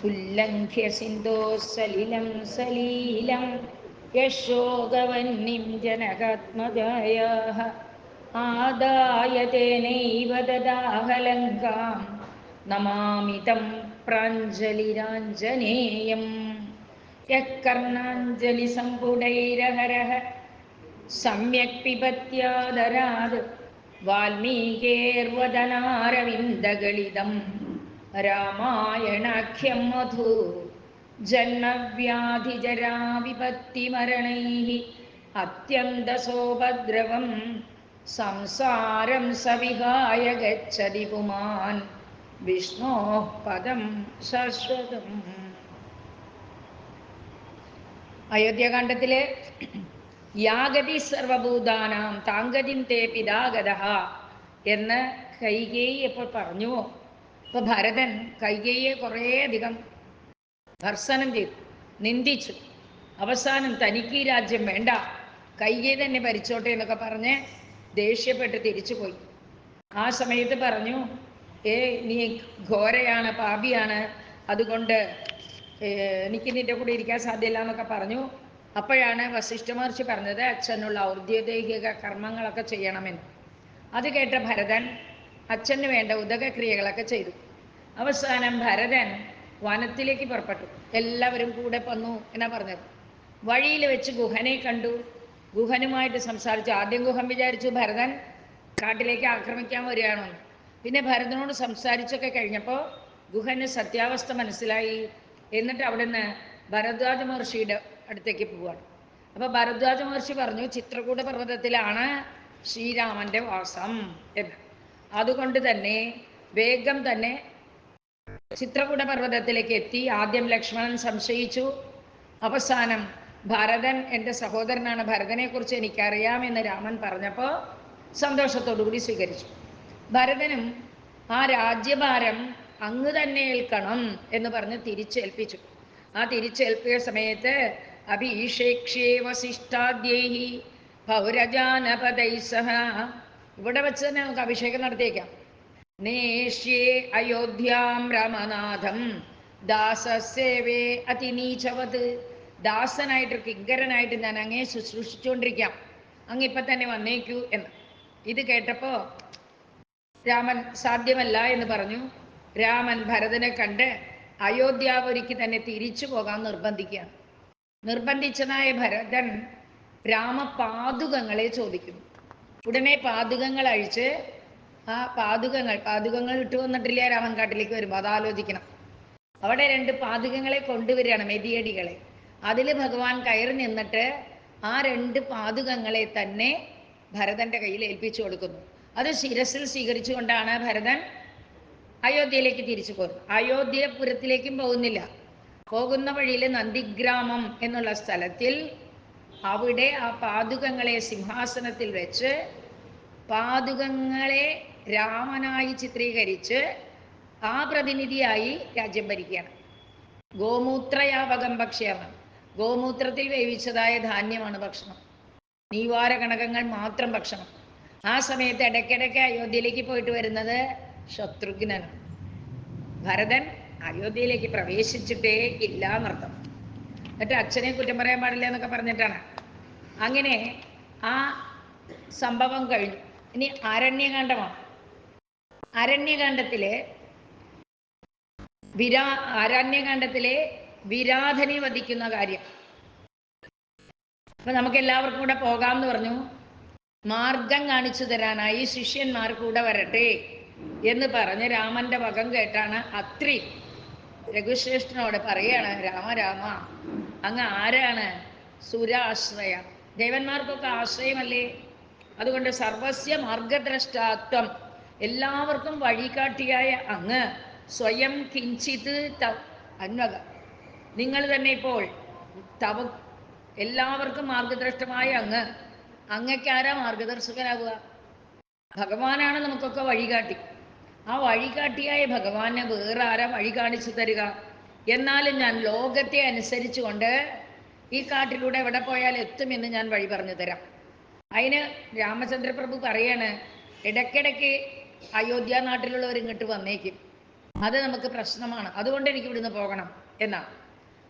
ഉല്ലംഘ്യ സിന്ധോ സലിലം സലീലം യശോകവന്നിം ജനകാത്മജായാഃ ആദായ തേനൈവ ദദാഹലങ്കാം നമാമി തം പ്രാഞ്ജലിരാഞ്ജനേയം യഃ കർണാഞ്ജലി സംപുടൈരഹരഃ സമ്യക് പിബത്യാദരാത് വാൽമീകേർവദനാരവിന്ദഗളിതം രാമായണാഖ്യം മധു ജന്മവ്യാധിജരാവിപത്തിമരണൈഃ അത്യന്തസോപദ്രവം സംസാരം സവിഹായ ഗച്ഛതി പുമാൻ വിഷ്ണോഃ പദം ശശ്വതം. അയോധ്യാകാന്ഡത്തിലെ യാഗതി സർവഭൂതാനാം താങ്കതിം തേ പിതാഗതഃ എന്ന് കൈകേയി എപ്പോൾ പറഞ്ഞുവോ, അപ്പോൾ ഭരതൻ കൈകേയിയെ കുറേയധികം ഭർസനം ചെയ്തു, നിന്ദിച്ചു. അവസാനം തനിക്ക് ഈ രാജ്യം വേണ്ട, കൈകേയി തന്നെ ഭരിച്ചോട്ടെ എന്നൊക്കെ പറഞ്ഞ് ദേഷ്യപ്പെട്ട് തിരിച്ചുപോയി. ആ സമയത്ത് പറഞ്ഞു, നീ ഘോരയാണ്, പാപിയാണ്, അതുകൊണ്ട് എനിക്ക് നിന്റെ കൂടെ ഇരിക്കാൻ സാധ്യമില്ല എന്നൊക്കെ പറഞ്ഞു. അപ്പോഴാണ് വസിഷ്ഠ മഹർഷി പറഞ്ഞത് അച്ഛനുള്ള ഔദ്യോഗിക കർമ്മങ്ങളൊക്കെ ചെയ്യണമെന്ന്. അത് കേട്ട ഭരതൻ അച്ഛന് വേണ്ട ഉദകക്രിയകളൊക്കെ ചെയ്തു. അവസാനം ഭരതൻ വനത്തിലേക്ക് പുറപ്പെട്ടു. എല്ലാവരും കൂടെ വന്നു എന്നാ പറഞ്ഞത്. വഴിയിൽ വെച്ച് ഗുഹനെ കണ്ടു. ഗുഹനുമായിട്ട് സംസാരിച്ചു. ആദ്യം ഗുഹൻ വിചാരിച്ചു ഭരതൻ കാട്ടിലേക്ക് ആക്രമിക്കാൻ വരികയാണെന്ന്. പിന്നെ ഭരതനോട് സംസാരിച്ചൊക്കെ കഴിഞ്ഞപ്പോൾ ഗുഹന് സത്യാവസ്ഥ മനസ്സിലായി. എന്നിട്ട് അവിടുന്ന് ഭരദ്വാജ മഹർഷിയുടെ അടുത്തേക്ക് പോവുകയാണ്. അപ്പോൾ ഭരദ്വാജ മഹർഷി പറഞ്ഞു, ചിത്രകൂട പർവ്വതത്തിലാണ് ശ്രീരാമൻ്റെ വാസം എന്ന്. അതുകൊണ്ട് തന്നെ വേഗം തന്നെ ചിത്രകൂട പർവ്വതത്തിലേക്ക് എത്തി. ആദ്യം ലക്ഷ്മണൻ സംശയിച്ചു. അവസാനം ഭരതൻ എൻ്റെ സഹോദരനാണ്, ഭരതനെക്കുറിച്ച് എനിക്കറിയാമെന്ന് രാമൻ പറഞ്ഞപ്പോൾ സന്തോഷത്തോടുകൂടി സ്വീകരിച്ചു. ഭരതനും ആ രാജ്യഭാരം അങ്ങ് തന്നെ ഏൽക്കണം എന്ന് പറഞ്ഞ് തിരിച്ചേൽപ്പിച്ചു. ആ തിരിച്ചേൽപ്പിയ സമയത്ത് അഭിഷേക്ഷ്യേ വസിഷ്ഠാദ്യൈഹി പൗരജാനപദൈ സഹ, ഇവിടെ വെച്ച് തന്നെ നമുക്ക് അഭിഷേകം നടത്തിയേക്കാം. നേഷ്യേ അയോധ്യാം രാമനാഥം ദാസസേവേ അതിനീചവത്, ദാസനായിട്ട് കിങ്കരനായിട്ട് ഞാൻ അങ്ങേ ശുശ്രൂഷിച്ചുകൊണ്ടിരിക്കാം, അങ്ങിപ്പം തന്നെ വന്നേക്കൂ എന്ന്. ഇത് കേട്ടപ്പോൾ രാമൻ സാധ്യമല്ല എന്ന് പറഞ്ഞു. രാമൻ ഭരതനെ കണ്ട് അയോധ്യാപുരിക്ക് തന്നെ തിരിച്ചു പോകാൻ നിർബന്ധിക്കുകയാണ്. നിർബന്ധിച്ചതായ ഭരതൻ രാമപാദുകങ്ങളെ ചോദിക്കുന്നു. ഉടനെ പാദുകങ്ങൾ അഴിച്ച് ആ പാദുകങ്ങൾ ഇട്ടു വന്നിട്ടില്ല രാമൻ കാട്ടിലേക്ക് വരുമ്പോൾ, അതാലോചിക്കണം. അവിടെ 2 പാദുകങ്ങളെ കൊണ്ടുവരികയാണ്, മെതിയടികളെ. അതിൽ ഭഗവാൻ കയറി നിന്നിട്ട് ആ 2 പാദുകങ്ങളെ തന്നെ ഭരതൻ്റെ കയ്യിൽ ഏൽപ്പിച്ചു കൊടുക്കുന്നു. അത് ശിരസിൽ സ്വീകരിച്ചുകൊണ്ടാണ് ഭരതൻ അയോധ്യയിലേക്ക് തിരിച്ചു പോകുന്നത്. അയോധ്യപുരത്തിലേക്കും പോകുന്നില്ല. പോകുന്ന വഴിയിൽ നന്ദിഗ്രാമം എന്നുള്ള സ്ഥലത്തിൽ അവിടെ ആ പാദുകങ്ങളെ സിംഹാസനത്തിൽ വെച്ച് പാദുകങ്ങളെ രാമനായി ചിത്രീകരിച്ച് ആ പ്രതിനിധിയായി രാജ്യം ഭരിക്കുകയാണ്. ഗോമൂത്രയാപകം ഭക്ഷ്യമാണ്. ഗോമൂത്രത്തിൽ വേവിച്ചതായ ധാന്യമാണ് ഭക്ഷണം. നീവാര കണകങ്ങൾ മാത്രം ഭക്ഷണം. ആ സമയത്ത് ഇടയ്ക്കിടയ്ക്ക് അയോധ്യയിലേക്ക് പോയിട്ട് വരുന്നത് ശത്രുഘ്നനാണ്. ഭരതൻ അയോധ്യയിലേക്ക് പ്രവേശിച്ചിട്ടേ ഇല്ല എന്നർത്ഥം. എന്നിട്ട് അച്ഛനെ കുറ്റം പറയാൻ പാടില്ല എന്നൊക്കെ പറഞ്ഞിട്ടാണ്. അങ്ങനെ ആ സംഭവം കഴിഞ്ഞു. ഇനി അരണ്യകാന്ഡമാണ്. അരണ്യകാന്ഡത്തിലെ വിരാധനെ വധിക്കുന്ന കാര്യം. അപ്പൊ നമുക്ക് എല്ലാവർക്കും കൂടെ പോകാമെന്ന് പറഞ്ഞു. മാർഗം കാണിച്ചു തരാനായി ശിഷ്യന്മാർ കൂടെ വരട്ടെ എന്ന് പറഞ്ഞ് രാമന്റെ വകം കേട്ടാണ് അത്രി രഘുശ്രേഷ്ഠനോട് പറയാണ്, രാമ അങ്ങ് ആരാണ്? സുരാശ്രയ, ദേവന്മാർക്കൊക്കെ ആശ്രയമല്ലേ? അതുകൊണ്ട് സർവസ്യ മാർഗദ്രഷ്ടാത്വം, എല്ലാവർക്കും വഴികാട്ടിയായ അങ്ങ് സ്വയം കിഞ്ചിത് അന്വക, നിങ്ങൾ തന്നെ ഇപ്പോൾ എല്ലാവർക്കും മാർഗദ്രഷ്ടമായ അങ്ങയ്ക്കാരാ മാർഗദർശകനാവുക? ഭഗവാനാണ് നമുക്കൊക്കെ വഴികാട്ടി. ആ വഴികാട്ടിയായ ഭഗവാനെ വേറെ ആരാ വഴി കാണിച്ചു തരിക? എന്നാലും ഞാൻ ലോകത്തെ അനുസരിച്ചുകൊണ്ട് ഈ കാട്ടിലൂടെ എവിടെ പോയാൽ എത്തുമെന്ന് ഞാൻ വഴി പറഞ്ഞു തരാം. അതിന് രാമചന്ദ്രപ്രഭു പറയാണ്, ഇടയ്ക്കിടയ്ക്ക് അയോധ്യ നാട്ടിലുള്ളവർ ഇങ്ങോട്ട് വന്നേക്കും. അത് നമുക്ക് പ്രശ്നമാണ്, അതുകൊണ്ട് എനിക്ക് ഇവിടുന്ന് പോകണം എന്നാണ്.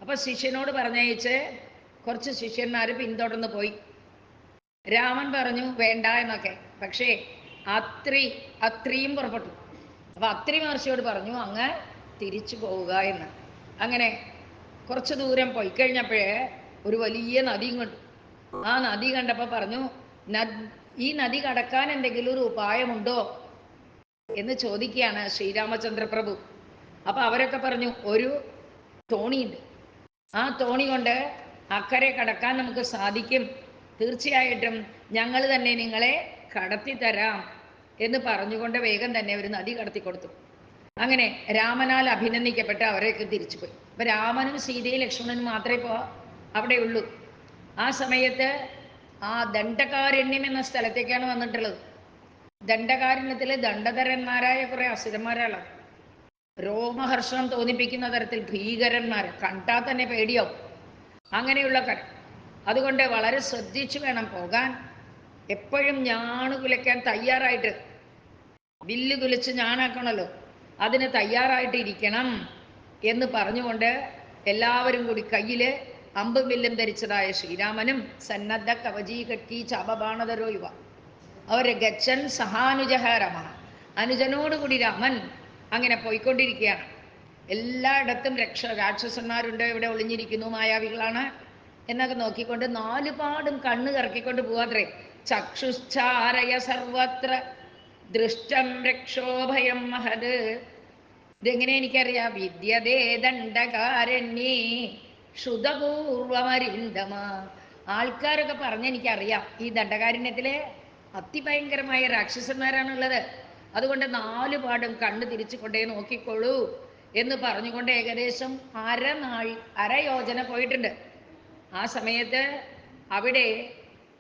അപ്പം ശിഷ്യനോട് പറഞ്ഞയച്ച് കുറച്ച് ശിഷ്യന്മാർ പിന്തുടർന്ന് പോയി. രാമൻ പറഞ്ഞു വേണ്ട എന്നൊക്കെ. പക്ഷേ അത്രിയും പുറപ്പെട്ടു. അപ്പം അത്രി മഹർഷിയോട് പറഞ്ഞു അങ്ങ് തിരിച്ചു പോവുക എന്ന്. അങ്ങനെ കുറച്ച് ദൂരം പോയി കഴിഞ്ഞപ്പോഴേ ഒരു വലിയ നദിയും കണ്ടു. ആ നദി കണ്ടപ്പോൾ പറഞ്ഞു, ഈ നദി കടക്കാൻ എന്തെങ്കിലും ഒരു ഉപായമുണ്ടോ എന്ന് ചോദിക്കുകയാണ് ശ്രീരാമചന്ദ്രപ്രഭു. അപ്പം അവരൊക്കെ പറഞ്ഞു ഒരു തോണിയുണ്ട്, ആ തോണി കൊണ്ട് അക്കരെ കടക്കാൻ നമുക്ക് സാധിക്കും, തീർച്ചയായിട്ടും ഞങ്ങൾ തന്നെ നിങ്ങളെ കടത്തിത്തരാം എന്ന് പറഞ്ഞുകൊണ്ട് വേഗം തന്നെ ഒരു നദി കടത്തി കൊടുത്തു. അങ്ങനെ രാമനാൽ അഭിനന്ദിക്കപ്പെട്ട് അവരൊക്കെ തിരിച്ചുപോയി. അപ്പം രാമനും സീതയും ലക്ഷ്മണനും മാത്രമേ ഇപ്പോൾ അവിടെ ഉള്ളൂ. ആ സമയത്ത് ആ ദണ്ഡകാരണ്യം എന്ന സ്ഥലത്തേക്കാണ് വന്നിട്ടുള്ളത്. ദണ്ഡകാരണ്യത്തിൽ ദണ്ഡധരന്മാരായ കുറെ അസുരന്മാരാണ്, രോമഹർഷം തോന്നിപ്പിക്കുന്ന തരത്തിൽ ഭീകരന്മാർ, കണ്ടാൽ തന്നെ പേടിയാവും അങ്ങനെയുള്ള കരം. അതുകൊണ്ട് വളരെ ശ്രദ്ധിച്ചു വേണം പോകാൻ. എപ്പോഴും ഞാണ് കുലയ്ക്കാൻ തയ്യാറായിട്ട്, വില്ല് കുലച്ച് ഞാനാക്കണമല്ലോ, അതിന് തയ്യാറായിട്ടിരിക്കണം എന്ന് പറഞ്ഞുകൊണ്ട് എല്ലാവരും കൂടി കയ്യിൽ അമ്പും വില്ലും ധരിച്ചതായ ശ്രീരാമനും സന്നദ്ധ കവചീ കട്ടി ചാപബാണതരോ യുവ അവർ ഗച്ഛൻ സഹാനുജഹ രമ, അനുജനോടുകൂടി രാമൻ അങ്ങനെ പോയിക്കൊണ്ടിരിക്കുകയാണ്. എല്ലായിടത്തും രാക്ഷസന്മാരുണ്ട്, ഇവിടെ ഒളിഞ്ഞിരിക്കുന്നു, മായാവികളാണ് എന്നൊക്കെ നോക്കിക്കൊണ്ട് നാലുപാടും കണ്ണ് കറക്കിക്കൊണ്ട് പോവാത്രേ. ചക്ഷുശ്ചാരയ സർവത്ര ദൃഷ്ടം രക്ഷോഭയം മഹത്. ഇതെങ്ങനെ എനിക്കറിയാം? വിദ്യതേ ദണ്ഡകാരണ്യേ ശ്രുതപൂർവമരിന്ദമ. ആൾക്കാരൊക്കെ പറഞ്ഞെനിക്കറിയാം ഈ ദണ്ഡകാരണ്യത്തിലെ അതിഭയങ്കരമായ രാക്ഷസന്മാരാണുള്ളത്. അതുകൊണ്ട് നാലുപാടും കണ്ണ് തിരിച്ചു കൊണ്ടേ നോക്കിക്കോളൂ എന്ന് പറഞ്ഞുകൊണ്ട് ഏകദേശം അരയോജന പോയിട്ടുണ്ട്. ആ സമയത്ത് അവിടെ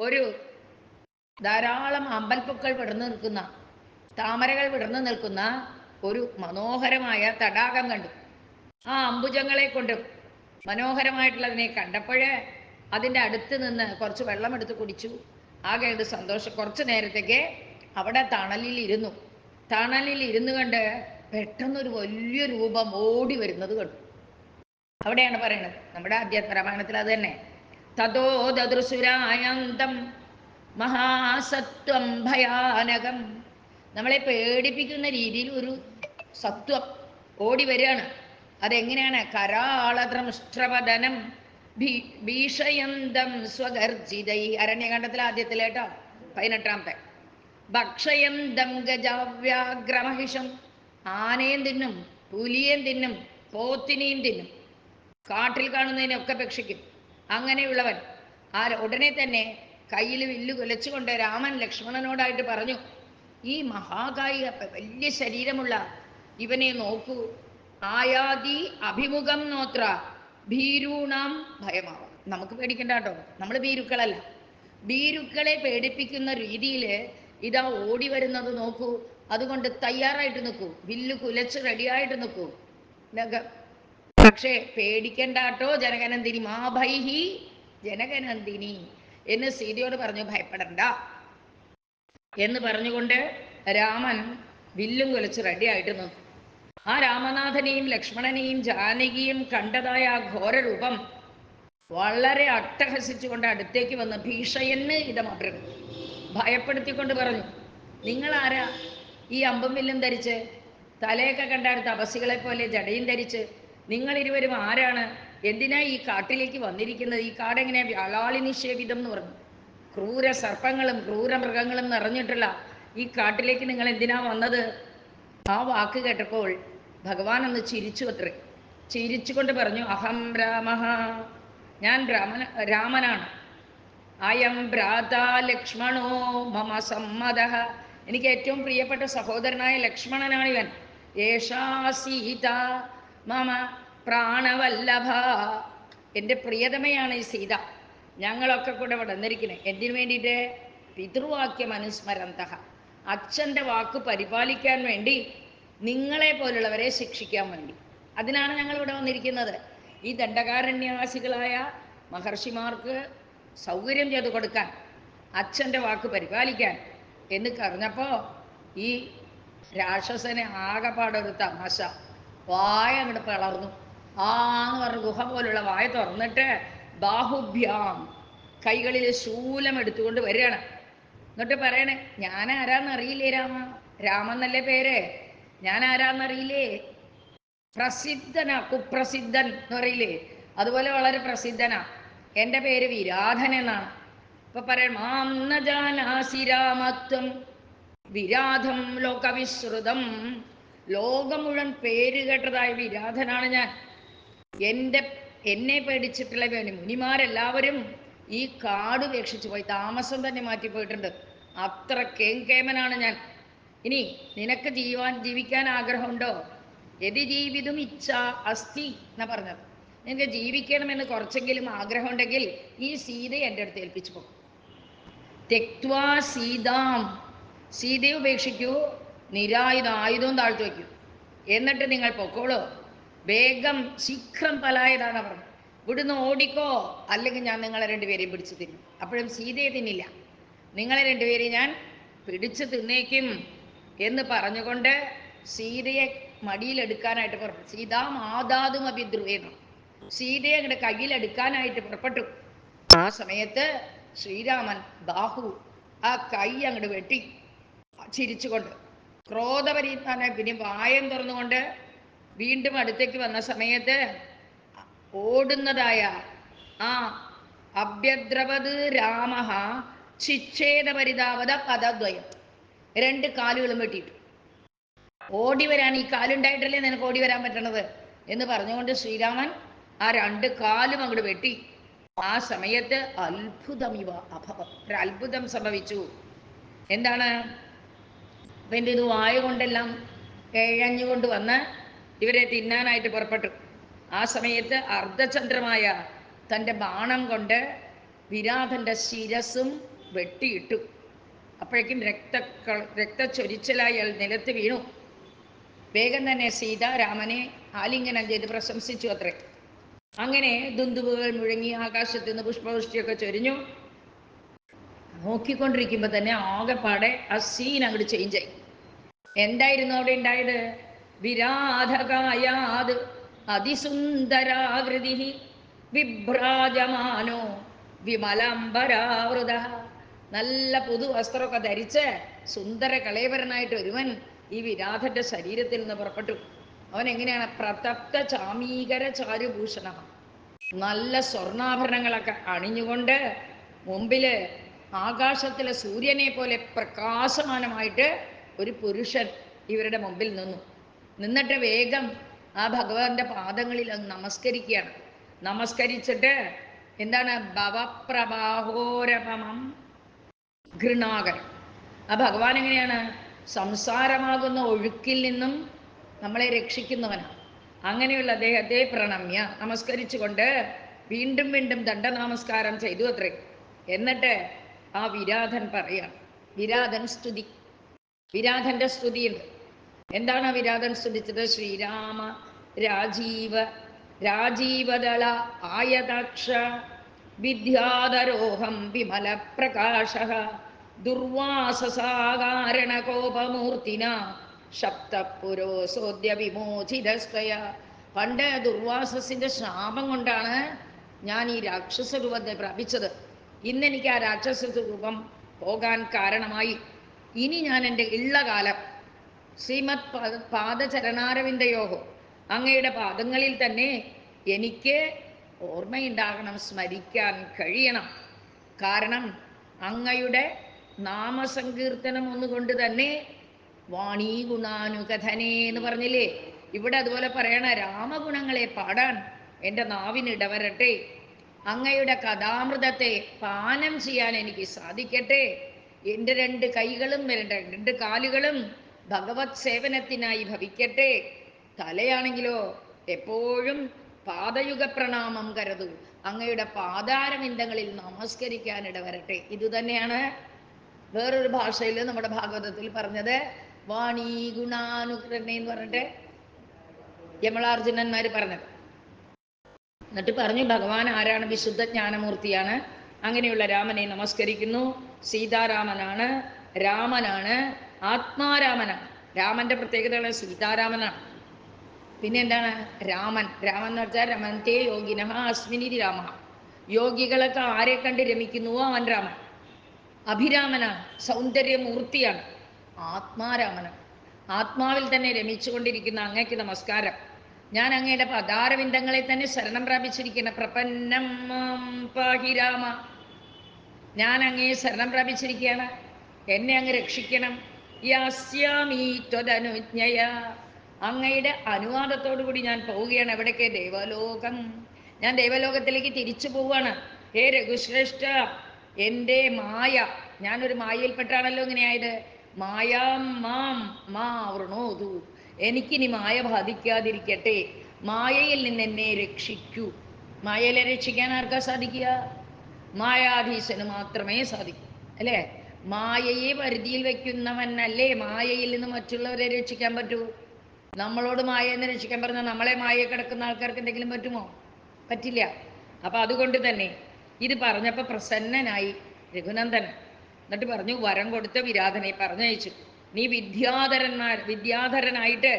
ഒരു ധാരാളം അമ്പൽപ്പൂക്കൾ വിടർന്നു നിൽക്കുന്ന, താമരകൾ വിടർന്നു നിൽക്കുന്ന ഒരു മനോഹരമായ തടാകം കണ്ടു. ആ അംബുജങ്ങളെ കൊണ്ടും മനോഹരമായിട്ടുള്ളതിനെ കണ്ടപ്പോഴേ അതിൻ്റെ അടുത്ത് നിന്ന് കുറച്ച് വെള്ളമെടുത്ത് കുടിച്ചു. ആകെ ഇത് സന്തോഷം. കുറച്ച് നേരത്തേക്ക് അവിടെ തണലിൽ ഇരുന്നു കണ്ട് പെട്ടെന്നൊരു വലിയ രൂപം ഓടി വരുന്നത് കണ്ടു. അവിടെയാണ് പറയണത്, നമ്മുടെ അധ്യാത്മരാമായണത്തിൽ അത് തന്നെ. തതോ ദദൃശുരായന്തം മഹാസത്വം ഭയാനകം. നമ്മളെ പേടിപ്പിക്കുന്ന രീതിയിൽ ഒരു സത്വം ഓടി വരികയാണ്. അതെങ്ങനെയാണ്? കരാളദ്രംഷ്ട്രപദനം ഭീഷയന്തം സ്വഗർജിതൈ. അരണ്യകാണ്ഡത്തിൽ ആദ്യത്തിലേട്ടോ, 18ാമത്തെ. ഭക്ഷയന്തം ഗജാവ്യാഗ്രമഹിഷം. ആനയും തിന്നും, പുലിയേയും തിന്നും, പോത്തിനെയും തിന്നും, കാട്ടിൽ കാണുന്നതിനൊക്കെ ഭക്ഷിക്കും. അങ്ങനെയുള്ളവൻ ഉടനെ തന്നെ കയ്യിൽ വില്ല് കുലച്ചുകൊണ്ട് രാമൻ ലക്ഷ്മണനോടായിട്ട് പറഞ്ഞു, ഈ മഹാകായിക വലിയ ശരീരമുള്ള ഇവനെ നോക്കൂ, ആയാതി അഭിമുഖം നോത്ര ഭീരൂണാം ഭയമാവും. നമുക്ക് പേടിക്കണ്ട കേട്ടോ, നമ്മൾ ഭീരുക്കളല്ല. ഭീരുക്കളെ പേടിപ്പിക്കുന്ന രീതിയിൽ ഇതാ ഓടി വരുന്നത് നോക്കൂ. അതുകൊണ്ട് തയ്യാറായിട്ട് നിൽക്കൂ, വില്ല് കുലച്ച് റെഡിയായിട്ട് നിൽക്കൂ. പക്ഷേ പേടിക്കണ്ട കേട്ടോ ജനകനന്ദിനി, മാഭൈഹി ജനകനന്ദിനി എന്ന് സീതയോട് പറഞ്ഞു, ഭയപ്പെടണ്ട എന്ന് പറഞ്ഞുകൊണ്ട് രാമൻ വില്ലും കുലച്ച് റെഡിയായിട്ട് നിന്നു. ആ രാമനാഥനെയും ലക്ഷ്മണനെയും ജാനകിയും കണ്ടതായ ആ ഘോരരൂപം വളരെ അട്ടഹസിച്ചുകൊണ്ട് അടുത്തേക്ക് വന്ന് ഭീഷയന് ഇതമഭ്രം, ഭയപ്പെടുത്തിക്കൊണ്ട് പറഞ്ഞു, നിങ്ങളാരാ ഈ അമ്പും വില്ലും ധരിച്ച്, തലയൊക്കെ കണ്ടാൽ തപസ്സികളെ പോലെ ജടയും ധരിച്ച് നിങ്ങളിരുവരും ആരാണ്? എന്തിനാ ഈ കാട്ടിലേക്ക് വന്നിരിക്കുന്നത്? ഈ കാടെങ്ങനെയാ? വ്യാളാളി നിഷേവിതം എന്ന് പറഞ്ഞു. ക്രൂര സർപ്പങ്ങളും ക്രൂരമൃഗങ്ങളും നിറഞ്ഞിട്ടുള്ള ഈ കാട്ടിലേക്ക് നിങ്ങൾ എന്തിനാ വന്നത്? ആ വാക്ക് കേട്ടപ്പോൾ ഭഗവാൻ ഒന്ന് ചിരിച്ചു അത്രേ. ചിരിച്ചുകൊണ്ട് പറഞ്ഞു, അഹം രാമഃ, ഞാൻ രാമനാണ്. അയം ഭ്രാതാ ലക്ഷ്മണോ മമ സമ്മതഃ, എനിക്ക് ഏറ്റവും പ്രിയപ്പെട്ട സഹോദരനായ ലക്ഷ്മണനാണ് ഇവൻ. ഏഷാ സീത മമ പ്രാണവല്ലഭ, എൻ്റെ പ്രിയതമയാണ് ഈ സീത. ഞങ്ങളൊക്കെ കൂടെ ഇവിടെ വന്നിരിക്കുന്നത് എന്തിനു വേണ്ടിയിട്ട്? പിതൃവാക്യം അനുസ്മരന്തഃ, അച്ഛൻ്റെ വാക്ക് പരിപാലിക്കാൻ വേണ്ടി, നിങ്ങളെ പോലുള്ളവരെ ശിക്ഷിക്കാൻ വേണ്ടി. അതിനാണ് ഞങ്ങൾ ഇവിടെ വന്നിരിക്കുന്നത്. ഈ ദണ്ഡകാരണ്യവാസികളായ മഹർഷിമാർക്ക് സൗകര്യം ചെയ്തു കൊടുക്കാൻ, അച്ഛൻ്റെ വാക്ക് പരിപാലിക്കാൻ എന്ന് പറഞ്ഞപ്പോൾ ഈ രാക്ഷസന് ആകെപ്പാടൊരു തമാശ. വായ അങ്ങോട്ട് പിളർന്നു. ആന്ന് പറഞ്ഞ ഗുഹ പോലുള്ള വായ തുറന്നിട്ട് ബാഹുഭ്യാം കൈകളിൽ ശൂലം എടുത്തുകൊണ്ട് വരികയാണ്. എന്നിട്ട് പറയണേ, ഞാൻ ആരാന്നറിയില്ലേ രാമ? രാമെന്നല്ലേ പേര്, ഞാൻ ആരാന്നറിയില്ലേ? പ്രസിദ്ധനാ, കുപ്രസിദ്ധൻ എന്ന് പറയില്ലേ, അതുപോലെ വളരെ പ്രസിദ്ധനാ. എൻ്റെ പേര് വിരാധൻ എന്നാണ്. അപ്പൊ പറയാം, മാം ന ജാനാസി രാമത്വം വിരാധം ലോകവിശ്രുതം. ലോകം മുഴുവൻ പേര് കേട്ടതായ വിരാധനാണ് ഞാൻ. എന്നെ പേടിച്ചിട്ടുള്ള മുനിമാരെല്ലാവരും ഈ കാട് ഉപേക്ഷിച്ചു പോയി, താമസം തന്നെ മാറ്റിപ്പോയിട്ടുണ്ട്. അത്ര കേമനാണ് ഞാൻ. ഇനി നിനക്ക് ജീവിക്കാൻ ആഗ്രഹമുണ്ടോ? യതി ജീവിതം ഇച്ഛ അസ്ഥി എന്നാ പറഞ്ഞത്. നിനക്ക് ജീവിക്കണമെന്ന് കുറച്ചെങ്കിലും ആഗ്രഹം ഉണ്ടെങ്കിൽ ഈ സീതയെ എൻ്റെ അടുത്ത് ഏൽപ്പിച്ചു പോകും. തെക്വാ സീതാം, സീതയെ ഉപേക്ഷിക്കൂ, ആയുധവും താഴ്ത്തു വയ്ക്കൂ, എന്നിട്ട് നിങ്ങൾ പൊക്കോളൂ. വേഗം ശീഘ്രം പലായതാണ് പറഞ്ഞത്. ഇവിടുന്ന് ഓടിക്കോ, അല്ലെങ്കിൽ ഞാൻ നിങ്ങളെ രണ്ടുപേരെയും പിടിച്ചു തിന്നും. അപ്പോഴും സീതയെ തിന്നില്ല, നിങ്ങളെ രണ്ടുപേരെയും ഞാൻ പിടിച്ചു തിന്നേക്കും എന്ന് പറഞ്ഞുകൊണ്ട് സീതയെ മടിയിലെടുക്കാനായിട്ട് പുറപ്പെട്ടു. സീതാ മാതാതും അഭിദ്രുവേന്നു, സീതയെ അങ്ങോട്ട് കയ്യിലെടുക്കാനായിട്ട് പുറപ്പെട്ടു. ആ സമയത്ത് ശ്രീരാമൻ ബാഹു, ആ കൈ അങ്ങോട്ട് വെട്ടി ചിരിച്ചുകൊണ്ട് ക്രോധപരീതാനെ പിന്നെ വായം തുറന്നുകൊണ്ട് വീണ്ടും അടുത്തേക്ക് വന്ന സമയത്ത് ഓടുന്നതായ ആ അഭ്യദ്രവത് രാമ ശിച്ഛേദ പരിതാവത പദദ്വയം, രണ്ട് കാലുകളും വെട്ടിയിട്ടു. ഓടി വരാൻ ഈ കാലുണ്ടായിട്ടല്ലേ നിനക്ക് ഓടി വരാൻ പറ്റണത് എന്ന് പറഞ്ഞുകൊണ്ട് ശ്രീരാമൻ ആ രണ്ട് കാലും അങ്ങോട്ട് വെട്ടി. ആ സമയത്ത് അത്ഭുതമിവ അഭവം, ഒരു അത്ഭുതം സംഭവിച്ചു. എന്താണ്? അപ്പം എന്ത് ചെയ്തു? വായ കൊണ്ടെല്ലാം ഇഴഞ്ഞുകൊണ്ട് വന്ന് ഇവരെ തിന്നാനായിട്ട് പുറപ്പെട്ടു. ആ സമയത്ത് അർദ്ധചന്ദ്രമായ തൻ്റെ ബാണം കൊണ്ട് വിരാധൻ്റെ ശിരസും വെട്ടിയിട്ടു. അപ്പോഴേക്കും രക്തച്ചൊരിച്ചിലായി അയാൾ നിലത്ത് വീണു. വേഗം തന്നെ സീത രാമനെ ആലിംഗനം ചെയ്ത് പ്രശംസിച്ചു അത്രേ. അങ്ങനെ ദുന്ദുബുകൾ മുഴങ്ങി, ആകാശത്ത് നിന്ന് പുഷ്പവൃഷ്ടിയൊക്കെ ചൊരിഞ്ഞു. നോക്കിക്കൊണ്ടിരിക്കുമ്പോൾ തന്നെ ആകെപ്പാടെ ആ സീൻ അങ്ങോട്ട് ചേഞ്ചായി. എന്തായിരുന്നു അവിടെ ഉണ്ടായത്? വിരാധകായാത് അതിസുന്ദരാകൃതി വിഭ്രാജമാനോ വിമലംബരാവൃത. നല്ല പുതുവസ്ത്രമൊക്കെ ധരിച്ച് സുന്ദര കളേവരനായിട്ട് ഒരുവൻ ഈ വിരാധന്റെ ശരീരത്തിൽ നിന്ന് പുറപ്പെട്ടു. അവൻ എങ്ങനെയാണ്? പ്രതപ്ത ചാമീകര ചാരുഭൂഷണ, നല്ല സ്വർണ്ണാഭരണങ്ങളൊക്കെ അണിഞ്ഞുകൊണ്ട് മുമ്പില് ആകാശത്തിലെ സൂര്യനെ പോലെ പ്രകാശമാനമായിട്ട് ഒരു പുരുഷൻ ഇവരുടെ മുമ്പിൽ നിന്നിട്ട് വേഗം ആ ഭഗവാന്റെ പാദങ്ങളിൽ അങ്ങ് നമസ്കരിക്കുകയാണ്. നമസ്കരിച്ചിട്ട് എന്താണ്? ഭവപ്രഭാഹോരപമം ഘൃണാകരം. ആ ഭഗവാൻ എങ്ങനെയാണ്? സംസാരമാകുന്ന ഒഴുക്കിൽ നിന്നും നമ്മളെ രക്ഷിക്കുന്നവനാണ്. അങ്ങനെയുള്ള അദ്ദേഹത്തെ പ്രണമ്യ നമസ്കരിച്ചുകൊണ്ട് വീണ്ടും വീണ്ടും ദണ്ഡനമസ്കാരം ചെയ്തു അത്രേ. എന്നിട്ട് ആ വിരാധൻ പറയാണ്, വിരാധൻ സ്തുതി, വിരാധന്റെ സ്തുതിയുണ്ട്. എന്താണ് വിരാധൻ സ്തുതിച്ചത്? ശ്രീരാമ രാജീവദള ആയതാക്ഷ വിദ്യാധരോഹം വിമല പ്രകാശ ദുർവാസസാകാരണകോപമൂർത്തിന ശബ്ദപുരോസോദ്യ വിമോചിതസ്ത്വയ. പണ്ട് ദുർവാസസിന്റെ ശാപം കൊണ്ടാണ് ഞാൻ ഈ രാക്ഷസ രൂപത്തെ പ്രാപിച്ചത്. ഇന്നെനിക്ക് ആ രാക്ഷസ രൂപം പോകാൻ കാരണമായി. ഇനി ഞാൻ എൻ്റെ ഉള്ളകാലം ശ്രീമത് പാദചരണാരവിന്ദയോഹോ, അങ്ങയുടെ പാദങ്ങളിൽ തന്നെ എനിക്ക് ഓർമ്മയുണ്ടാകണം, സ്മരിക്കാൻ കഴിയണം. കാരണം അങ്ങയുടെ നാമസങ്കീർത്തനം ഒന്നുകൊണ്ട് തന്നെ വാണീ ഗുണാനുകഥനേ എന്ന് പറഞ്ഞില്ലേ, ഇവിടെ അതുപോലെ പറയണ രാമഗുണങ്ങളെ പാടാൻ എൻ്റെ നാവിനിടവരട്ടെ, അങ്ങയുടെ കഥാമൃതത്തെ പാനം ചെയ്യാൻ എനിക്ക് സാധിക്കട്ടെ, എൻ്റെ രണ്ട് കൈകളും രണ്ട് കാലുകളും ഭഗവത് സേവനത്തിനായി ഭവിക്കട്ടെ, തലയാണെങ്കിലോ എപ്പോഴും പാദയുഗ പ്രണാമം കരുതു, അങ്ങയുടെ പാദാരവിന്ദങ്ങളിൽ നമസ്കരിക്കാനിട വരട്ടെ. ഇതുതന്നെയാണ് വേറൊരു ഭാഷയിൽ നമ്മുടെ ഭാഗവതത്തിൽ പറഞ്ഞത്. വാണീ ഗുണാനുകരണ എന്ന് പറഞ്ഞിട്ട് യമളാർജുനന്മാർ പറഞ്ഞത്. എന്നിട്ട് പറഞ്ഞു ഭഗവാൻ ആരാണ്? വിശുദ്ധ ജ്ഞാനമൂർത്തിയാണ്. അങ്ങനെയുള്ള രാമനെ നമസ്കരിക്കുന്നു. സീതാരാമനാണ്, രാമനാണ്, ആത്മാരാമനാണ്. രാമന്റെ പ്രത്യേകതകൾ സീതാരാമനാണ്. പിന്നെ എന്താണ് രാമൻ? രാമൻ എന്ന് വെച്ചാൽ രമന്തേ യോഗിനഃ അസ്മിനിതി രാമ. യോഗികളൊക്കെ ആരെ കണ്ട് രമിക്കുന്നുവോ അവൻ രാമൻ. അഭിരാമനാണ്, സൗന്ദര്യമൂർത്തിയാണ്, ആത്മാരാമനാണ്. ആത്മാവിൽ തന്നെ രമിച്ചുകൊണ്ടിരിക്കുന്ന അങ്ങയ്ക്ക് നമസ്കാരം. ഞാൻ അങ്ങയുടെ പദാരവിന്ദങ്ങളെ തന്നെ ശരണം പ്രാപിച്ചിരിക്കുന്ന പ്രപന്നം മാം പാഹി രാമ. ഞാൻ അങ്ങയെ ശരണം പ്രാപിച്ചിരിക്കുകയാണ്, എന്നെ അങ്ങ് രക്ഷിക്കണം. യാസ്യാമി ത്വദനുജ്ഞയ. അങ്ങയുടെ അനുവാദത്തോടു കൂടി ഞാൻ പോവുകയാണ്. എവിടേക്ക്? ദേവലോകം. ഞാൻ ദേവലോകത്തിലേക്ക് തിരിച്ചു പോവുകയാണ്. ഹേ രഘുശ്രേഷ്ഠ, എൻ്റെ മായ, ഞാനൊരു മായയിൽപ്പെട്ടാണല്ലോ ഇങ്ങനെയായത്. മായാം മാം മാ വൃണോതു. എനിക്കിനി മായ ബാധിക്കാതിരിക്കട്ടെ. മായയിൽ നിന്ന് എന്നെ രക്ഷിക്കൂ. മായയിലെ രക്ഷിക്കാൻ ആർക്കാ സാധിക്കുക? മായാധീശന് മാത്രമേ സാധിക്കൂ, അല്ലേ? മായയെ പരിധിയിൽ വയ്ക്കുന്നവനല്ലേ മായയിൽ നിന്ന് മറ്റുള്ളവരെ രക്ഷിക്കാൻ പറ്റൂ. നമ്മളോട് മായ എന്ന് രക്ഷിക്കാൻ പറഞ്ഞാൽ നമ്മളെ മായയെ കിടക്കുന്ന ആൾക്കാർക്ക് എന്തെങ്കിലും പറ്റുമോ? പറ്റില്ല. അപ്പം അതുകൊണ്ട് തന്നെ ഇത് പറഞ്ഞപ്പോൾ പ്രസന്നനായി രഘുനന്ദൻ. എന്നിട്ട് പറഞ്ഞു, വരം കൊടുത്ത വിരാധനെ പറഞ്ഞയച്ചു. നീ വിദ്യാധരനായിട്ട്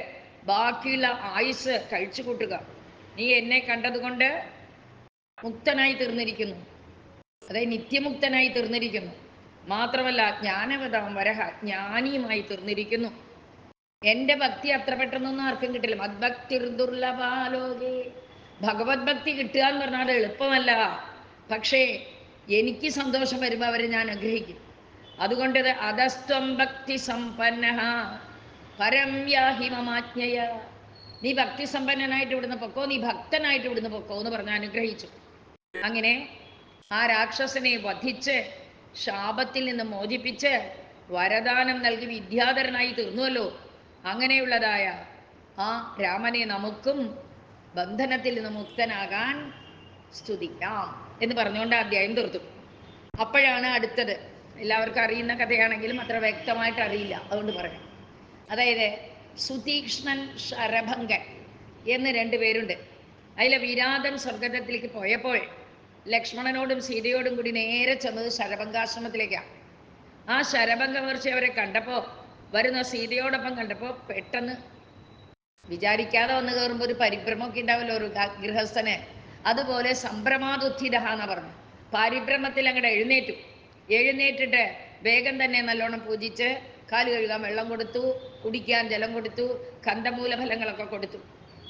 ബാക്കിയുള്ള ആയുസ് കഴിച്ചു കൂട്ടുക. നീ എന്നെ കണ്ടതുകൊണ്ട് മുക്തനായി തീർന്നിരിക്കുന്നു, അതായത് നിത്യമുക്തനായി തീർന്നിരിക്കുന്നു. മാത്രമല്ല ജ്ഞാനവതാം വരഹ, ജ്ഞാനിയുമായി തീർന്നിരിക്കുന്നു. എൻ്റെ ഭക്തി അത്ര പെട്ടെന്നൊന്നും ആർക്കും കിട്ടില്ല. മദ്ഭക്തി ദുർലഭാലോകേ. ഭഗവത് ഭക്തി കിട്ടുക എന്ന് പറഞ്ഞാൽ എളുപ്പമല്ല. പക്ഷേ എനിക്ക് സന്തോഷം വരുമ്പോൾ അവരെ ഞാൻ ആഗ്രഹിക്കും. അതുകൊണ്ട് അധസ്ത്വം ഭക്തി സമ്പന്ന പരം യാഹി മമാജ്ഞയ. നീ ഭക്തി സമ്പന്നനായിട്ട് ഇവിടുന്ന് പൊക്കോ, നീ ഭക്തനായിട്ട് ഇവിടുന്ന് പൊക്കോ എന്ന് പറഞ്ഞ് അനുഗ്രഹിച്ചു. അങ്ങനെ ആ രാക്ഷസനെ വധിച്ച് ശാപത്തിൽ നിന്ന് മോചിപ്പിച്ച് വരദാനം നൽകി വിദ്യാധരനായി തീർന്നുവല്ലോ. അങ്ങനെയുള്ളതായ ആ രാമനെ നമുക്കും ബന്ധനത്തിൽ നിന്ന് മുക്തനാകാൻ സ്തുതിക്കാം എന്ന് പറഞ്ഞുകൊണ്ട് അധ്യായം തീർത്തു. അപ്പോഴാണ് അടുത്തത്. എല്ലാവർക്കും അറിയുന്ന കഥയാണെങ്കിലും അത്ര വ്യക്തമായിട്ട് അറിയില്ല, അതുകൊണ്ട് പറയാം. അതായത് സുതീക്ഷ്ണൻ, ശരഭംഗൻ എന്ന് രണ്ടുപേരുണ്ട്. അതിലെ വിരാതൻ സ്വർഗത്തിലേക്ക് പോയപ്പോൾ ലക്ഷ്മണനോടും സീതയോടും കൂടി നേരെ ചെന്നത് ശരഭംഗാശ്രമത്തിലേക്കാണ്. ആ ശരഭംഗ മഹർഷി അവരെ കണ്ടപ്പോൾ, വരുന്ന സീതയോടൊപ്പം കണ്ടപ്പോൾ പെട്ടെന്ന് വിചാരിക്കാതെ വന്ന് കയറുമ്പോൾ ഒരു പരിഭ്രമമൊക്കെ ഉണ്ടാവല്ലോ ഒരു ഗൃഹസ്ഥന്. അതുപോലെ സംഭ്രമാതുദ്ധിത എന്ന് പറഞ്ഞു. പാരിഭ്രമത്തിൽ അങ്ങോട്ട് എഴുന്നേറ്റിട്ട് വേഗം തന്നെ നല്ലോണം പൂജിച്ച് കാല് കഴുകാൻ വെള്ളം കൊടുത്തു, കുടിക്കാൻ ജലം കൊടുത്തു, കന്ദമൂല ഫലങ്ങളൊക്കെ കൊടുത്തു.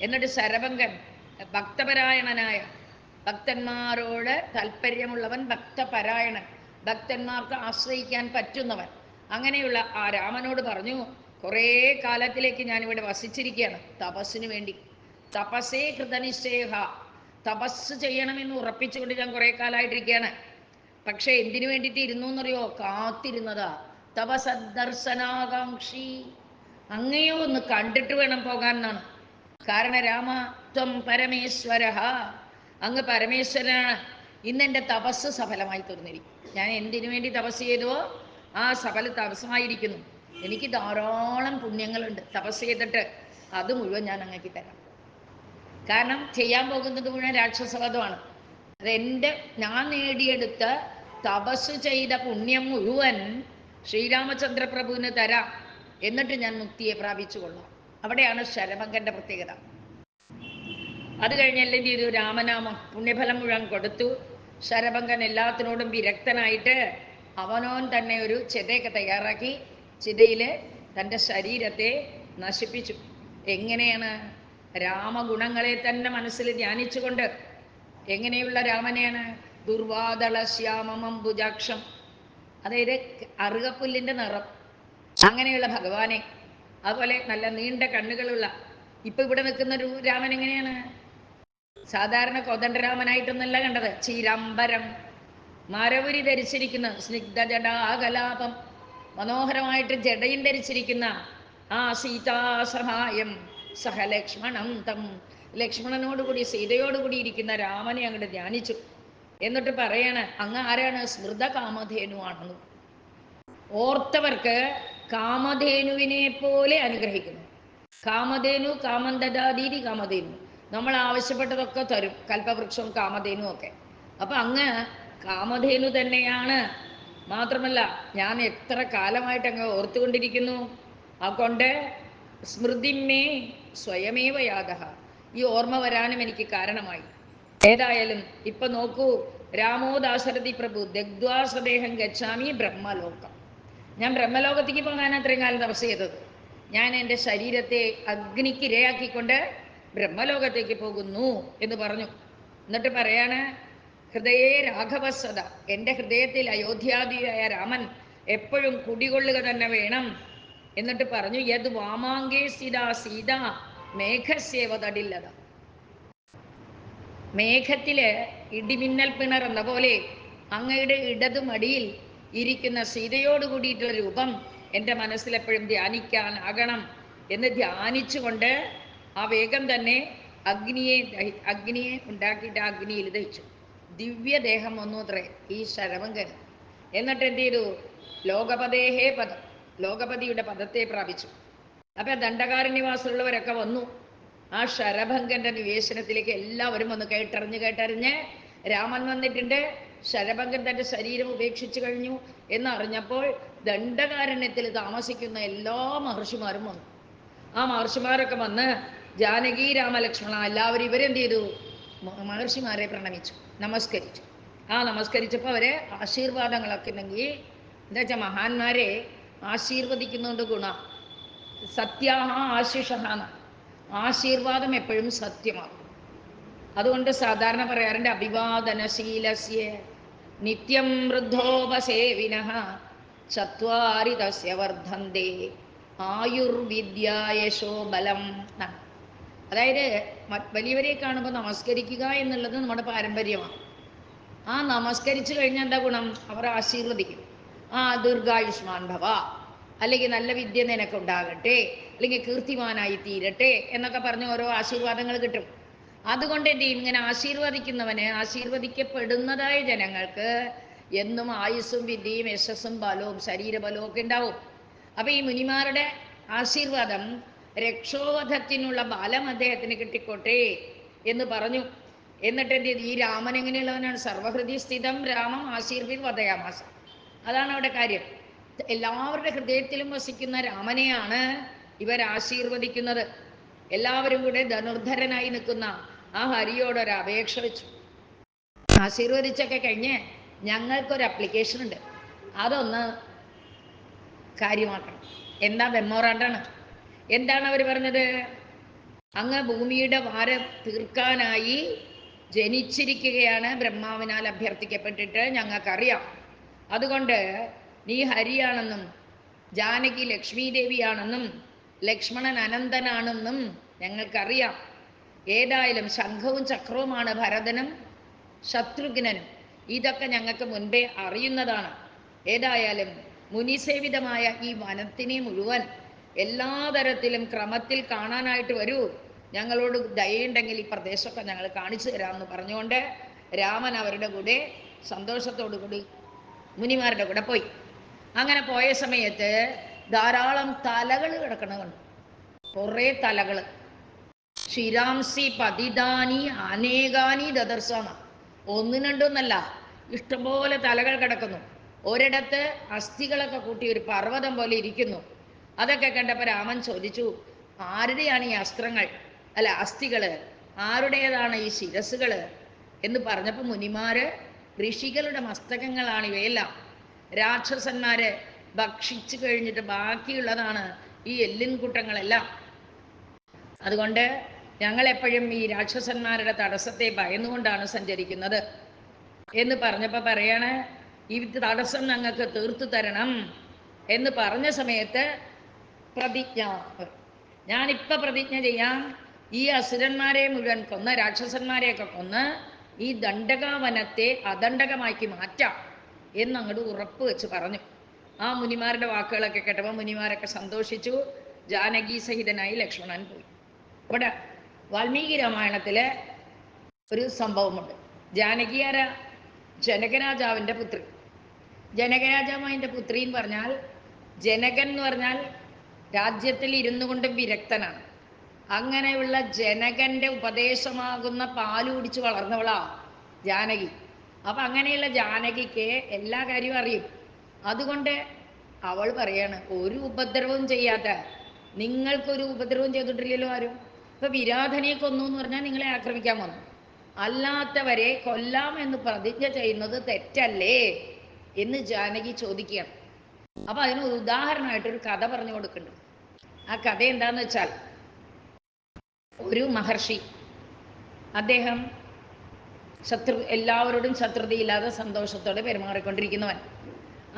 എന്നിട്ട് ശരഭംഗൻ ഭക്തപരായണനായ, ഭക്തന്മാരോട് താല്പര്യമുള്ളവൻ, ഭക്തപരായണൻ, ഭക്തന്മാർക്ക് ആശ്രയിക്കാൻ പറ്റുന്നവൻ, അങ്ങനെയുള്ള ആ രാമനോട് പറഞ്ഞു, കുറേ കാലത്തിലേക്ക് ഞാനിവിടെ വസിച്ചിരിക്കുകയാണ് തപസ്സിന് വേണ്ടി. തപസ്സേ കൃതനിശ്ചയ, തപസ് ചെയ്യണമെന്ന് ഉറപ്പിച്ചുകൊണ്ട് ഞാൻ കുറേ കാലമായിട്ടിരിക്കുകയാണ്. പക്ഷെ എന്തിനു വേണ്ടിയിട്ട് ഇരുന്നു എന്നറിയോ? കാത്തിരുന്നതാ. തപസദർശനാകാംക്ഷി, അങ്ങയോ ഒന്ന് കണ്ടിട്ട് വേണം പോകാൻ എന്നാണ്. കാരണം രാമ ത്വം പരമേശ്വര, അങ്ങ് പരമേശ്വരനാണ്. ഇന്നെൻ്റെ തപസ് സഫലമായി തീർന്നിരിക്കും. ഞാൻ എന്തിനു വേണ്ടി തപസ് ചെയ്തുവോ ആ തപസ്സമായിരിക്കുന്നു. എനിക്ക് ധാരാളം പുണ്യങ്ങളുണ്ട് തപസ് ചെയ്തിട്ട്, അത് മുഴുവൻ ഞാൻ അങ്ങേക്ക് തരാം. കാരണം ചെയ്യാൻ പോകുന്നത് മുഴുവൻ രാക്ഷസവധമാണ്. ഞാൻ നേടിയെടുത്ത തപസ് ചെയ്ത പുണ്യം മുഴുവൻ ശ്രീരാമചന്ദ്രപ്രഭുവിന് തരാം, എന്നിട്ട് ഞാൻ മുക്തിയെ പ്രാപിച്ചു കൊള്ളാം. അവിടെയാണ് ശരഭംഗന്റെ പ്രത്യേകത. അത് കഴിഞ്ഞല്ലേ ചെയ്തു? രാമനാമം പുണ്യഫലം മുഴുവൻ കൊടുത്തു. ശരഭംഗൻ എല്ലാത്തിനോടും വിരക്തനായിട്ട് അവനോൻ തന്നെ ഒരു ചിതയൊക്കെ തയ്യാറാക്കി ചിതയിൽ തൻ്റെ ശരീരത്തെ നശിപ്പിച്ചു. എങ്ങനെയാണ്? രാമഗുണങ്ങളെ തന്നെ മനസ്സിൽ ധ്യാനിച്ചുകൊണ്ട്. എങ്ങനെയുള്ള രാമനെയാണ്? ദുർവാദള ശ്യാമമംബുജാക്ഷം, അതായത് അറുകപ്പുല്ലിൻ്റെ നിറം, അങ്ങനെയുള്ള ഭഗവാനെ. അതുപോലെ നല്ല നീണ്ട കണ്ണുകളുള്ള, ഇപ്പൊ ഇവിടെ നിൽക്കുന്ന ഒരു രാമൻ എങ്ങനെയാണ്? സാധാരണ കോദണ്ഡരാമനായിട്ടൊന്നല്ല കണ്ടത്. ചീരാംബരം, മരവുരി ധരിച്ചിരിക്കുന്ന, സ്നിഗ്ധ ജടാകലാപം, മനോഹരമായിട്ട് ജടയും ധരിച്ചിരിക്കുന്ന ആ സീതാസഹായം സഹലക്ഷ്മണം തം, ലക്ഷ്മണനോടുകൂടി സീതയോടുകൂടി ഇരിക്കുന്ന രാമനെ അങ്ങോട്ട് ധ്യാനിച്ചു. എന്നിട്ട് പറയാണ്, അങ്ങ് ആരാണ്? സ്മൃത കാമധേനുവാണെന്ന്. ഓർത്തവർക്ക് കാമധേനുവിനെ പോലെ അനുഗ്രഹിക്കുന്നു. കാമധേനു കാമം ദദാതീതി കാമധേനു, നമ്മൾ ആവശ്യപ്പെട്ടതൊക്കെ തരും, കൽപ്പവൃക്ഷവും കാമധേനും ഒക്കെ. അപ്പം അങ്ങ് കാമധേനു തന്നെയാണ്. മാത്രമല്ല ഞാൻ എത്ര കാലമായിട്ട് അങ്ങ് ഓർത്തുകൊണ്ടിരിക്കുന്നു. അതുകൊണ്ട് സ്മൃതിമേ സ്വയമേവ യാതഃ. ഈ ഓർമ്മ വരാനും എനിക്ക് കാരണമായി. ഏതായാലും ഇപ്പൊ നോക്കൂ, രാമോ ദാശരഥി പ്രഭു ദഗ്ധ്വാ സ്വദേഹം ഗച്ഛാമി ബ്രഹ്മലോകം. ഞാൻ ബ്രഹ്മലോകത്തേക്ക് പോകാൻ അത്രയും കാലം തപസ് ചെയ്തത്. ഞാൻ എൻ്റെ ശരീരത്തെ അഗ്നിക്ക് ഇരയാക്കിക്കൊണ്ട് ബ്രഹ്മലോകത്തേക്ക് പോകുന്നു എന്ന് പറഞ്ഞു. എന്നിട്ട് പറയാണ്, ഹൃദയേ രാഘവസദ, എൻ്റെ ഹൃദയത്തിൽ അയോധ്യാദിയായ രാമൻ എപ്പോഴും കുടികൊള്ളുക തന്നെ വേണം. എന്നിട്ട് പറഞ്ഞു, യത് വാമാങ്കേ സ്ഥിത സീത മേഘസ്യേവ തടില്ലത. മേഘത്തില് ഇടിമിന്നൽ പിണറുന്ന പോലെ അങ്ങയുടെ ഇടതു മടിയിൽ ഇരിക്കുന്ന സീതയോട് കൂടിയിട്ടുള്ള രൂപം എൻ്റെ മനസ്സിലെപ്പോഴും ധ്യാനിക്കാനാകണം എന്ന് ധ്യാനിച്ചുകൊണ്ട് ആ വേഗം തന്നെ അഗ്നിയെ ഉണ്ടാക്കിയിട്ട് ആ അഗ്നിയിൽ ദഹിച്ചു. ദിവ്യദേഹം വന്നു അത്രേ ഈ ശരഭങ്കൻ. എന്നിട്ട് എന്ത് ചെയ്തു? ലോകപതേഹേ പദം, ലോകപതിയുടെ പദത്തെ പ്രാപിച്ചു. അപ്പൊ ദണ്ഡകാരണ്യവാസമുള്ളവരൊക്കെ വന്നു ആ ശരഭങ്കന്റെ നിവേശനത്തിലേക്ക്. എല്ലാവരും വന്ന് കേട്ടറിഞ്ഞ് രാമൻ വന്നിട്ടുണ്ട്, ശരഭങ്കൻ തൻ്റെ ശരീരം ഉപേക്ഷിച്ചു കഴിഞ്ഞു എന്നറിഞ്ഞപ്പോൾ ദണ്ഡകാരണ്യത്തിൽ താമസിക്കുന്ന എല്ലാ മഹർഷിമാരും വന്നു. ആ മഹർഷിമാരൊക്കെ വന്ന് ജാനകി രാമലക്ഷ്മണ എല്ലാവരും ഇവരെന്ത് ചെയ്തു? മഹർഷിമാരെ പ്രണമിച്ചു, നമസ്കരിച്ചു. ആ നമസ്കരിച്ചപ്പോൾ അവരെ ആശീർവാദങ്ങളൊക്കെ ഉണ്ടെങ്കിൽ എന്താ വെച്ചാൽ മഹാന്മാരെ ആശീർവദിക്കുന്നതുകൊണ്ട് ഗുണം. സത്യാഹ ആശിഷഹാന, ആശീർവാദം എപ്പോഴും സത്യമാകും. അതുകൊണ്ട് സാധാരണ പറയാറുണ്ട്, അഭിവാദനശീലസ്യ നിത്യം വൃദ്ധോപസേവിനഃ ചത്വാരി തസ്യ വർദ്ധന്തേ ആയുർവിദ്യായശോ ബലം. അതായത് വലിയവരെ കാണുമ്പോൾ നമസ്കരിക്കുക എന്നുള്ളത് നമ്മുടെ പാരമ്പര്യമാണ്. ആ നമസ്കരിച്ചു കഴിഞ്ഞാൽ എന്താ ഗുണം? അവർ ആശീർവദിക്കും. ആ ദീർഘായുഷ്മാൻ ഭവ, അല്ലെങ്കിൽ നല്ല വിദ്യ നിനക്കുണ്ടാകട്ടെ, അല്ലെങ്കിൽ കീർത്തിമാനായി തീരട്ടെ എന്നൊക്കെ പറഞ്ഞ് ഓരോ ആശീർവാദങ്ങൾ കിട്ടും. അതുകൊണ്ട് എന്ത് ചെയ്യും? ഇങ്ങനെ ആശീർവദിക്കുന്നവന്, ആശീർവദിക്കപ്പെടുന്നതായ ജനങ്ങൾക്ക് എന്നും ആയുസ്സും വിദ്യയും യശസ്സും ബലവും ശരീരബലവും ഒക്കെ ഉണ്ടാവും. അപ്പൊ ഈ മുനിമാരുടെ ആശീർവാദം രക്ഷോവധത്തിനുള്ള ബലം അദ്ദേഹത്തിന് കിട്ടിക്കോട്ടെ എന്ന് പറഞ്ഞു. എന്നിട്ട് എന്ത് ചെയ്തു? ഈ രാമൻ എങ്ങനെയുള്ളവനാണ്? സർവഹൃദയ സ്ഥിതം രാമം ആശീർവിൽ വധയാമാസ. അതാണ് അവിടെ കാര്യം. എല്ലാവരുടെ ഹൃദയത്തിലും വസിക്കുന്ന രാമനെയാണ് ഇവർ ആശീർവദിക്കുന്നത്. എല്ലാവരും കൂടെ ധനുർധരനായി നിൽക്കുന്ന ആ ഹരിയോടൊരു അപേക്ഷ വെച്ചു. ആശീർവദിച്ചൊക്കെ കഴിഞ്ഞ് ഞങ്ങൾക്കൊരു അപ്ലിക്കേഷൻ ഉണ്ട്, അതൊന്ന് കാര്യമാക്കണം. എന്താ? മെമ്മോറാണ്ടാണ്. എന്താണ് അവർ പറഞ്ഞത്? അങ്ങ് ഭൂമിയുടെ ഭാരം തീർക്കാനായി ജനിച്ചിരിക്കുകയാണ്, ബ്രഹ്മാവിനാൽ അഭ്യർത്ഥിക്കപ്പെട്ടിട്ട് ഞങ്ങൾക്കറിയാം. അതുകൊണ്ട് നീ ഹരിയാണെന്നും ജാനകി ലക്ഷ്മി ദേവിയാണെന്നും ലക്ഷ്മണൻ അനന്തനാണെന്നും ഞങ്ങൾക്കറിയാം. ഏതായാലും ശംഖവും ചക്രവുമാണ് ഭരതനും ശത്രുഘ്നനും, ഇതൊക്കെ ഞങ്ങൾക്ക് മുൻപേ അറിയുന്നതാണ്. ഏതായാലും മുനിസേവിതമായ ഈ വനത്തിനെ മുഴുവൻ എല്ലാ തരത്തിലും ക്രമത്തിൽ കാണാനായിട്ട് വരൂ, ഞങ്ങളോട് ദയുണ്ടെങ്കിൽ ഈ പ്രദേശമൊക്കെ ഞങ്ങൾ കാണിച്ചു തരാമെന്ന് പറഞ്ഞുകൊണ്ട് രാമൻ അവരുടെ കൂടെ സന്തോഷത്തോടു കൂടി മുനിമാരുടെ കൂടെ പോയി. അങ്ങനെ പോയ സമയത്ത് ധാരാളം തലകൾ കിടക്കണ കണ്ടു, കുറേ തലകൾ. ശിരാംസി പതിതാനി അനേകാനി ദദർശന, ഒന്നും രണ്ടൊന്നല്ല, ഇഷ്ടംപോലെ തലകൾ കിടക്കുന്നു. ഒരിടത്ത് അസ്ഥികളൊക്കെ കൂട്ടി ഒരു പർവ്വതം പോലെ ഇരിക്കുന്നു. അതൊക്കെ കണ്ടപ്പോൾ രാമൻ ചോദിച്ചു, ആരുടെയാണ് ഈ അസ്ത്രങ്ങൾ, അല്ല അസ്ഥികള്, ആരുടേതാണ് ഈ ശിരസുകള് എന്ന് പറഞ്ഞപ്പോൾ മുനിമാര്, ഋഷികളുടെ മസ്തകങ്ങളാണ് ഇവയെല്ലാം. രാക്ഷസന്മാര് ഭക്ഷിച്ചു കഴിഞ്ഞിട്ട് ബാക്കിയുള്ളതാണ് ഈ എല്ലിൻകൂട്ടങ്ങളെല്ലാം. അതുകൊണ്ട് ഞങ്ങളെപ്പോഴും ഈ രാക്ഷസന്മാരുടെ തടസ്സത്തെ ഭയന്നുകൊണ്ടാണ് സഞ്ചരിക്കുന്നത് എന്ന് പറഞ്ഞപ്പോൾ പറയാണ്, ഈ തടസ്സം ഞങ്ങൾക്ക് തീർത്തു തരണം എന്ന് പറഞ്ഞ സമയത്ത് പ്രതിജ്ഞ, ഞാനിപ്പോൾ പ്രതിജ്ഞ ചെയ്യാം, ഈ അസുരന്മാരെ മുഴുവൻ കൊന്ന്, രാക്ഷസന്മാരെയൊക്കെ കൊന്ന് ഈ ദണ്ഡകാവനത്തെ അദണ്ഡകമാക്കി മാറ്റാം എന്നങ്ങോട്ട് ഉറപ്പ് വെച്ച് പറഞ്ഞു. ആ മുനിമാരുടെ വാക്കുകളൊക്കെ കേട്ടപ്പോൾ മുനിമാരൊക്കെ സന്തോഷിച്ചു. ജാനകി സഹിതനായി ലക്ഷ്മണൻ പോയി. ഇവിടെ വാൽമീകി രാമായണത്തിലെ ഒരു സംഭവമുണ്ട്. ജാനകി ആരാ? ജനകരാജാവിൻ്റെ പുത്രി. ജനകരാജാവിൻ്റെ പുത്രി എന്ന് പറഞ്ഞാൽ, ജനകൻ എന്ന് പറഞ്ഞാൽ രാജ്യത്തിൽ ഇരുന്നു കൊണ്ടും വിരക്തനാണ്. അങ്ങനെയുള്ള ജനകന്റെ ഉപദേശമാകുന്ന പാല് കുടിച്ച് വളർന്നവളാ ജാനകി. അപ്പം അങ്ങനെയുള്ള ജാനകിക്ക് എല്ലാ കാര്യവും അറിയും. അതുകൊണ്ട് അവൾ പറയാണ്, ഒരു ഉപദ്രവവും ചെയ്യാത്ത, നിങ്ങൾക്കൊരു ഉപദ്രവം ചെയ്തിട്ടില്ലല്ലോ ആരും, ഇപ്പൊ വിരാധനെ കൊന്നു എന്ന് പറഞ്ഞാൽ നിങ്ങളെ ആക്രമിക്കാൻ വന്നു, അല്ലാത്തവരെ കൊല്ലാം എന്ന് പ്രതിജ്ഞ ചെയ്യുന്നത് തെറ്റല്ലേ എന്ന് ജാനകി ചോദിക്കുകയാണ്. അപ്പൊ അതിന് ഉദാഹരണമായിട്ടൊരു കഥ പറഞ്ഞു കൊടുക്കുന്നുണ്ട്. ആ കഥ എന്താന്ന് വെച്ചാൽ, ഒരു മഹർഷി, അദ്ദേഹം എല്ലാവരോടും ശത്രുതയില്ലാതെ സന്തോഷത്തോടെ പെരുമാറിക്കൊണ്ടിരിക്കുന്നവൻ.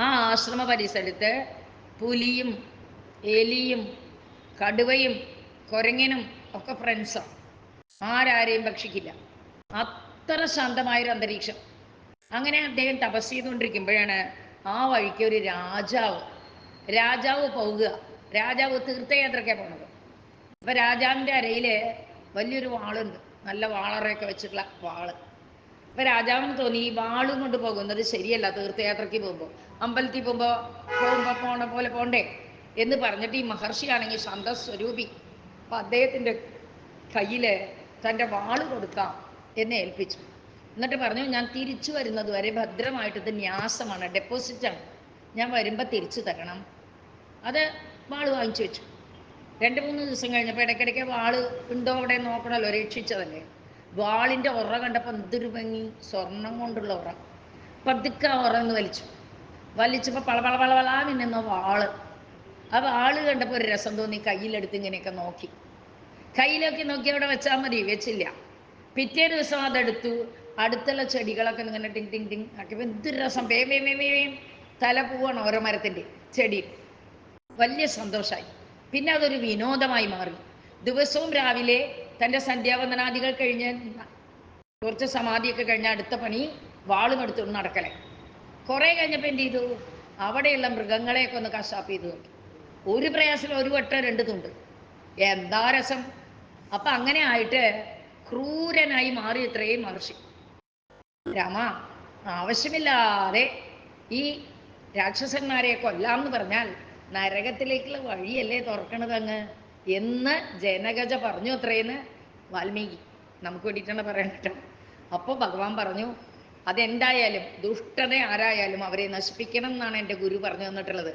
ആ ആശ്രമ പരിസരത്ത് പുലിയും എലിയും കടുവയും കുരങ്ങനും ഒക്കെ ഫ്രണ്ട്സാണ്. ആരാരെയും ഭക്ഷിക്കില്ല. അത്ര ശാന്തമായൊരു അന്തരീക്ഷം. അങ്ങനെ അദ്ദേഹം തപസ് ചെയ്തുകൊണ്ടിരിക്കുമ്പോഴാണ് ആ വഴിക്ക് ഒരു രാജാവ് പോവുക. രാജാവ് തീർത്ഥയാത്രയ്ക്കാണ് പോണത്. അപ്പൊ രാജാവിൻ്റെ അരയിൽ വലിയൊരു വാളുണ്ട്, നല്ല വാളറയൊക്കെ വെച്ചിട്ടുള്ള വാള്. അപ്പൊ രാജാവിന് തോന്നി ഈ വാളും കൊണ്ട് പോകുന്നത് ശരിയല്ല, തീർത്ഥയാത്രയ്ക്ക് പോകുമ്പോൾ അമ്പലത്തിൽ പോണ പോലെ പോണ്ടേ എന്ന് പറഞ്ഞിട്ട് ഈ മഹർഷിയാണെങ്കിൽ ശാന്തസ്വരൂപി. അപ്പൊ അദ്ദേഹത്തിൻ്റെ കയ്യിൽ തൻ്റെ വാള് കൊടുക്കാം എന്ന് ഏൽപ്പിച്ചു. എന്നിട്ട് പറഞ്ഞു, ഞാൻ തിരിച്ചു വരുന്നത് വരെ ഭദ്രമായിട്ട്, ഇത് ന്യാസമാണ്, ഡെപ്പോസിറ്റാണ്, ഞാൻ വരുമ്പോൾ തിരിച്ചു തരണം. അത് വാള് വാങ്ങിച്ചു വെച്ചു. 2-3 ദിവസം കഴിഞ്ഞപ്പോൾ ഇടയ്ക്കിടയ്ക്ക് വാള് ഉണ്ടോ അവിടെ നോക്കണമല്ലോ, രക്ഷിച്ചതല്ലേ. വാളിൻ്റെ ഉറ കണ്ടപ്പോൾ എന്തൊരു ഭംഗി, സ്വർണം കൊണ്ടുള്ള ഉറ. പതുക്കെ ആ ഉറന്ന് വലിച്ചപ്പോൾ പളപളപളപളാ മിന്നുന്ന വാള്. ആ വാള് കണ്ടപ്പോൾ ഒരു രസം തോന്നി, കയ്യിലെടുത്ത് ഇങ്ങനെയൊക്കെ നോക്കി. നോക്കി അവിടെ വെച്ചാൽ മതി, വെച്ചില്ല. പിറ്റേ ദിവസം അതെടുത്തു, അടുത്തുള്ള ചെടികളൊക്കെ ഇങ്ങനെ ടിങ് ടിങ് ടിങ് ആക്കിയപ്പോൾ എന്തൊരു രസം, വേം തല പോവാണ് ഓരോ മരത്തിൻ്റെ ചെടി. വലിയ സന്തോഷമായി. പിന്നെ അതൊരു വിനോദമായി മാറി. ദിവസവും രാവിലെ തൻ്റെ സന്ധ്യാവന്ദനാദികൾ കഴിഞ്ഞ് കുറച്ച് സമാധിയൊക്കെ കഴിഞ്ഞ് അടുത്ത പണി വാളും എടുത്തുകൊണ്ട് നടക്കലേ. കുറേ കഴിഞ്ഞപ്പോൾ എന്ത് ചെയ്തു, അവിടെയുള്ള മൃഗങ്ങളെയൊക്കെ ഒന്ന് കശാപ്പ് ചെയ്ത് നോക്കി. ഒരു പ്രയാസം, ഒരു വട്ടം 2 തുണ്ട്, എന്താ രസം. അപ്പം അങ്ങനെ ആയിട്ട് ക്രൂരനായി മാറി ഇത്രയും മഹർഷി. രാമ, ആവശ്യമില്ലാതെ ഈ രാക്ഷസന്മാരെ കൊല്ലാമെന്ന് പറഞ്ഞാൽ നരകത്തിലേക്കുള്ള വഴിയല്ലേ തുറക്കണത് അങ്ങ് എന്ന് ജനകജ പറഞ്ഞു അത്രയെന്ന് വാൽമീകി നമുക്ക് വേണ്ടിയിട്ടാണ് പറയാൻ കേട്ടോ. അപ്പോൾ ഭഗവാൻ പറഞ്ഞു, അതെന്തായാലും ദുഷ്ടത ആരായാലും അവരെ നശിപ്പിക്കണം എന്നാണ് എൻ്റെ ഗുരു പറഞ്ഞു തന്നിട്ടുള്ളത്.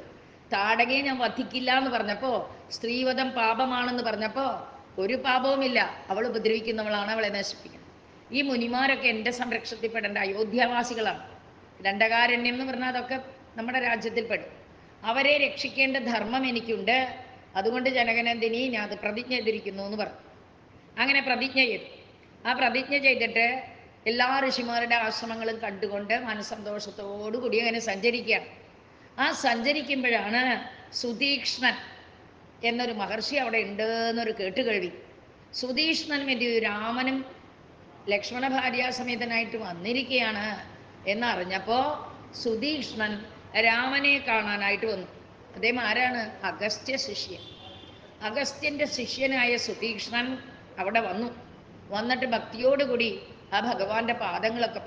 താടകയെ ഞാൻ വധിക്കില്ല എന്ന് പറഞ്ഞപ്പോൾ, സ്ത്രീവധം പാപമാണെന്ന് പറഞ്ഞപ്പോൾ, ഒരു പാപവുമില്ല, അവൾ ഉപദ്രവിക്കുന്നവളാണ്, അവളെ നശിപ്പിക്കണം. ഈ മുനിമാരൊക്കെ എൻ്റെ സംരക്ഷണത്തിൽപ്പെടേണ്ട അയോധ്യാവാസികളാണ്. ദണ്ഡകാരണ്യം എന്ന് പറഞ്ഞാൽ അതൊക്കെ നമ്മുടെ രാജ്യത്തിൽപ്പെടും. അവരെ രക്ഷിക്കേണ്ട ധർമ്മം എനിക്കുണ്ട്. അതുകൊണ്ട് ജനകനന്ദിനി ഞാൻ അത് പ്രതിജ്ഞ ചെയ്തിരിക്കുന്നു എന്ന് പറഞ്ഞു. അങ്ങനെ പ്രതിജ്ഞ ചെയ്തു. ആ പ്രതിജ്ഞ ചെയ്തിട്ട് എല്ലാ ഋഷിമാരുടെ ആശ്രമങ്ങളും കണ്ടുകൊണ്ട് മനസ്സന്തോഷത്തോടുകൂടി അങ്ങനെ സഞ്ചരിക്കുകയാണ്. ആ സഞ്ചരിക്കുമ്പോഴാണ് സുതീക്ഷ്ണൻ എന്നൊരു മഹർഷി അവിടെ ഉണ്ട് എന്നൊരു കേട്ടുകേൾവി. സുതീക്ഷ്ണൻ വേണ്ടി രാമനും ലക്ഷ്മണ ഭാര്യാസമേതനായിട്ട് വന്നിരിക്കുകയാണ് എന്നറിഞ്ഞപ്പോൾ സുതീക്ഷ്ണൻ രാമനെ കാണാനായിട്ട് വന്നു. അദ്ദേഹം ആരാണ്? അഗസ്ത്യ ശിഷ്യൻ. അഗസ്ത്യൻ്റെ ശിഷ്യനായ സുതീക്ഷ്ണൻ അവിടെ വന്നിട്ട് ഭക്തിയോടുകൂടി ആ ഭഗവാന്റെ പാദങ്ങളൊക്കെ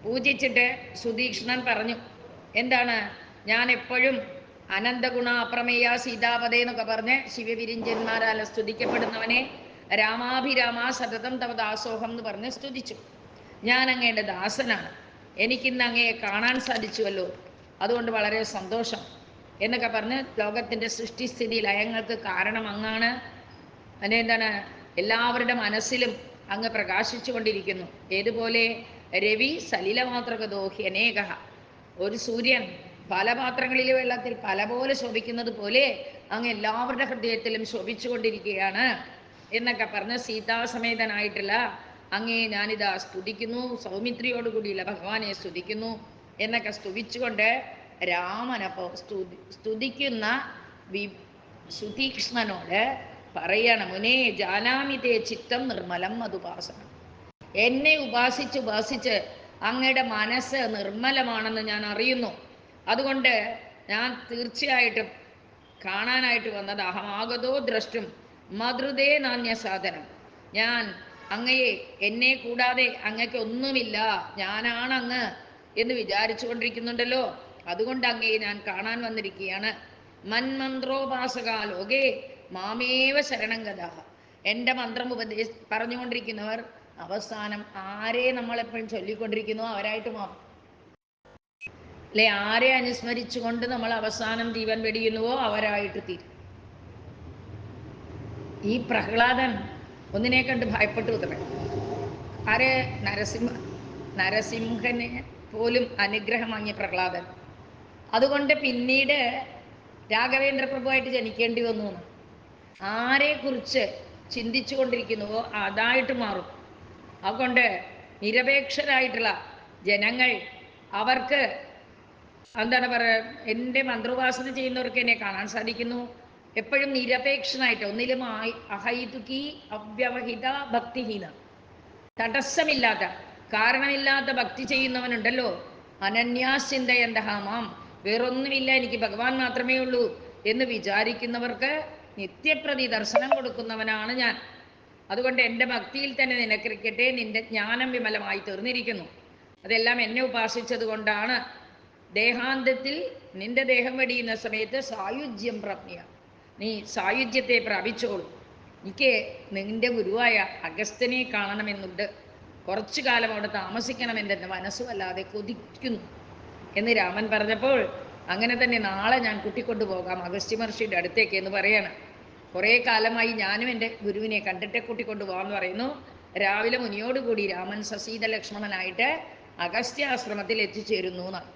പൂജിച്ചിട്ട് സുതീക്ഷ്ണൻ പറഞ്ഞു, എന്താണ്, ഞാൻ എപ്പോഴും അനന്തഗുണ അപ്രമേയ സീതാപതേ എന്നൊക്കെ പറഞ്ഞ് ശിവവിരിഞ്ചന്മാരാൽ സ്തുതിക്കപ്പെടുന്നവനെ രാമാഭിരാമ സതതം തവ ദാസോഹം എന്ന് പറഞ്ഞ് സ്തുതിച്ചു. ഞാൻ അങ്ങയുടെ ദാസനാണ്, എനിക്കിന്ന് അങ്ങയെ കാണാൻ സാധിച്ചുവല്ലോ, അതുകൊണ്ട് വളരെ സന്തോഷം എന്നൊക്കെ പറഞ്ഞ് ലോകത്തിൻ്റെ സൃഷ്ടിസ്ഥിതി ലയങ്ങൾക്ക് കാരണം അങ്ങാണ്. അതിനെന്താണ്, എല്ലാവരുടെ മനസ്സിലും അങ്ങ് പ്രകാശിച്ചു കൊണ്ടിരിക്കുന്നു. ഏതുപോലെ രവി സലിലമാത്രകദോഹി അനേക, ഒരു സൂര്യൻ പല പാത്രങ്ങളിലെ വെള്ളത്തിൽ പല പോലെ ശോഭിക്കുന്നത് പോലെ അങ്ങ് എല്ലാവരുടെ ഹൃദയത്തിലും ശോഭിച്ചു കൊണ്ടിരിക്കുകയാണ് എന്നൊക്കെ പറഞ്ഞ് സീതാസമേതനായിട്ടുള്ള അങ്ങേ ഞാനിതാ സ്തുതിക്കുന്നു, സൗമിത്രിയോടുകൂടിയുള്ള ഭഗവാനെ സ്തുതിക്കുന്നു എന്നൊക്കെ സ്തുതിച്ചുകൊണ്ട് രാമനപ്പോൾ സ്തുതിക്കുന്ന സുതീക്ഷ്ണനോട് പറയണം, മുനേ ജാനാമിതേ ചിത്തം നിർമ്മലം മധുപാസന. എന്നെ ഉപാസിച്ച് അങ്ങയുടെ മനസ്സ് നിർമ്മലമാണെന്ന് ഞാൻ അറിയുന്നു. അതുകൊണ്ട് ഞാൻ തീർച്ചയായിട്ടും കാണാനായിട്ട് വന്നത് അഹമാഗതോ ദ്രഷ്ടും മധുതേ നാണ്യ സാധനം. ഞാൻ അങ്ങയെ, എന്നെ കൂടാതെ അങ്ങയ്ക്ക് ഒന്നുമില്ല, ഞാനാണ് അങ്ങ് എന്ന് വിചാരിച്ചു കൊണ്ടിരിക്കുന്നുണ്ടല്ലോ, അതുകൊണ്ട് അങ്ങയെ ഞാൻ കാണാൻ വന്നിരിക്കുകയാണ്. മന്മന്ത്രോപാസക ലോകേ മാമേവ ശരണം ഗതാഹ. എൻ്റെ മന്ത്രം പറഞ്ഞുകൊണ്ടിരിക്കുന്നവർ അവസാനം ആരെ നമ്മളെപ്പോഴും ചൊല്ലിക്കൊണ്ടിരിക്കുന്നോ അവരായിട്ട് മാറും. അല്ലെ, ആരെ അനുസ്മരിച്ചുകൊണ്ട് നമ്മൾ അവസാനം ജീവൻ വെടിയുന്നുവോ അവരായിട്ട് തീരും. ഈ പ്രഹ്ലാദൻ ഒന്നിനെ കണ്ട് ഭയപ്പെട്ടു ഉത്തരേ. ആര്? നരസിംഹന് പോലും അനുഗ്രഹം വാങ്ങിയ പ്രഹ്ലാദൻ. അതുകൊണ്ട് പിന്നീട് രാഘവേന്ദ്ര പ്രഭുവായിട്ട് ജനിക്കേണ്ടി വന്നു. ആരെക്കുറിച്ച് ചിന്തിച്ചു കൊണ്ടിരിക്കുന്നുവോ അതായിട്ട് മാറും. അതുകൊണ്ട് നിരപേക്ഷരായിട്ടുള്ള ജനങ്ങൾ, അവർക്ക് എന്താണ് പറയുക, എൻ്റെ മന്ത്രോപാസന ചെയ്യുന്നവർക്ക് എന്നെ കാണാൻ സാധിക്കുന്നു. എപ്പോഴും നിരപേക്ഷനായിട്ട്, ഒന്നിലും അഹൈതുകി അവ്യവഹിത ഭക്തിഹീന, തടസ്സമില്ലാത്ത കാരണമില്ലാത്ത ഭക്തി ചെയ്യുന്നവനുണ്ടല്ലോ, അനന്യാശ്ചിന്തയന്തഹാമാം, വേറൊന്നുമില്ല എനിക്ക് ഭഗവാൻ മാത്രമേ ഉള്ളൂ എന്ന് വിചാരിക്കുന്നവർക്ക് നിത്യപ്രതി ദർശനം കൊടുക്കുന്നവനാണ് ഞാൻ. അതുകൊണ്ട് എൻ്റെ ഭക്തിയിൽ തന്നെ നിനക്കിരിക്കട്ടെ, നിന്റെ ജ്ഞാനം വിമലമായി തീർന്നിരിക്കുന്നു. അതെല്ലാം എന്നെ ഉപാസിച്ചത് കൊണ്ടാണ്. ദേഹാന്തത്തിൽ നിന്റെ ദേഹം വെടിയുന്ന സമയത്ത് സായുജ്യം പ്രാപ്തിയ, നീ സായുജ്യത്തെ പ്രാപിച്ചോളൂ. എനിക്ക് നിന്റെ ഗുരുവായ അഗസ്ത്യനെ കാണണമെന്നുണ്ട്. കുറച്ചു കാലം അവിടെ താമസിക്കണമെന്ന് എൻ്റെ മനസ്സുമല്ലാതെ കൊതിക്കുന്നു എന്ന് രാമൻ പറഞ്ഞപ്പോൾ, അങ്ങനെ തന്നെ നാളെ ഞാൻ കൂട്ടിക്കൊണ്ടു പോകാം അഗസ്ത്യ മഹർഷിയുടെ അടുത്തേക്ക് എന്ന് പറയണം. കുറേ കാലമായി ഞാനും എൻ്റെ ഗുരുവിനെ കണ്ടിട്ട് കൂട്ടിക്കൊണ്ടു പോകാമെന്ന് പറയുന്നു. രാവിലെ മുനിയോടുകൂടി രാമൻ സസീത ലക്ഷ്മണനായിട്ട് അഗസ്ത്യാശ്രമത്തിൽ എത്തിച്ചേരുന്നു എന്നാണ്.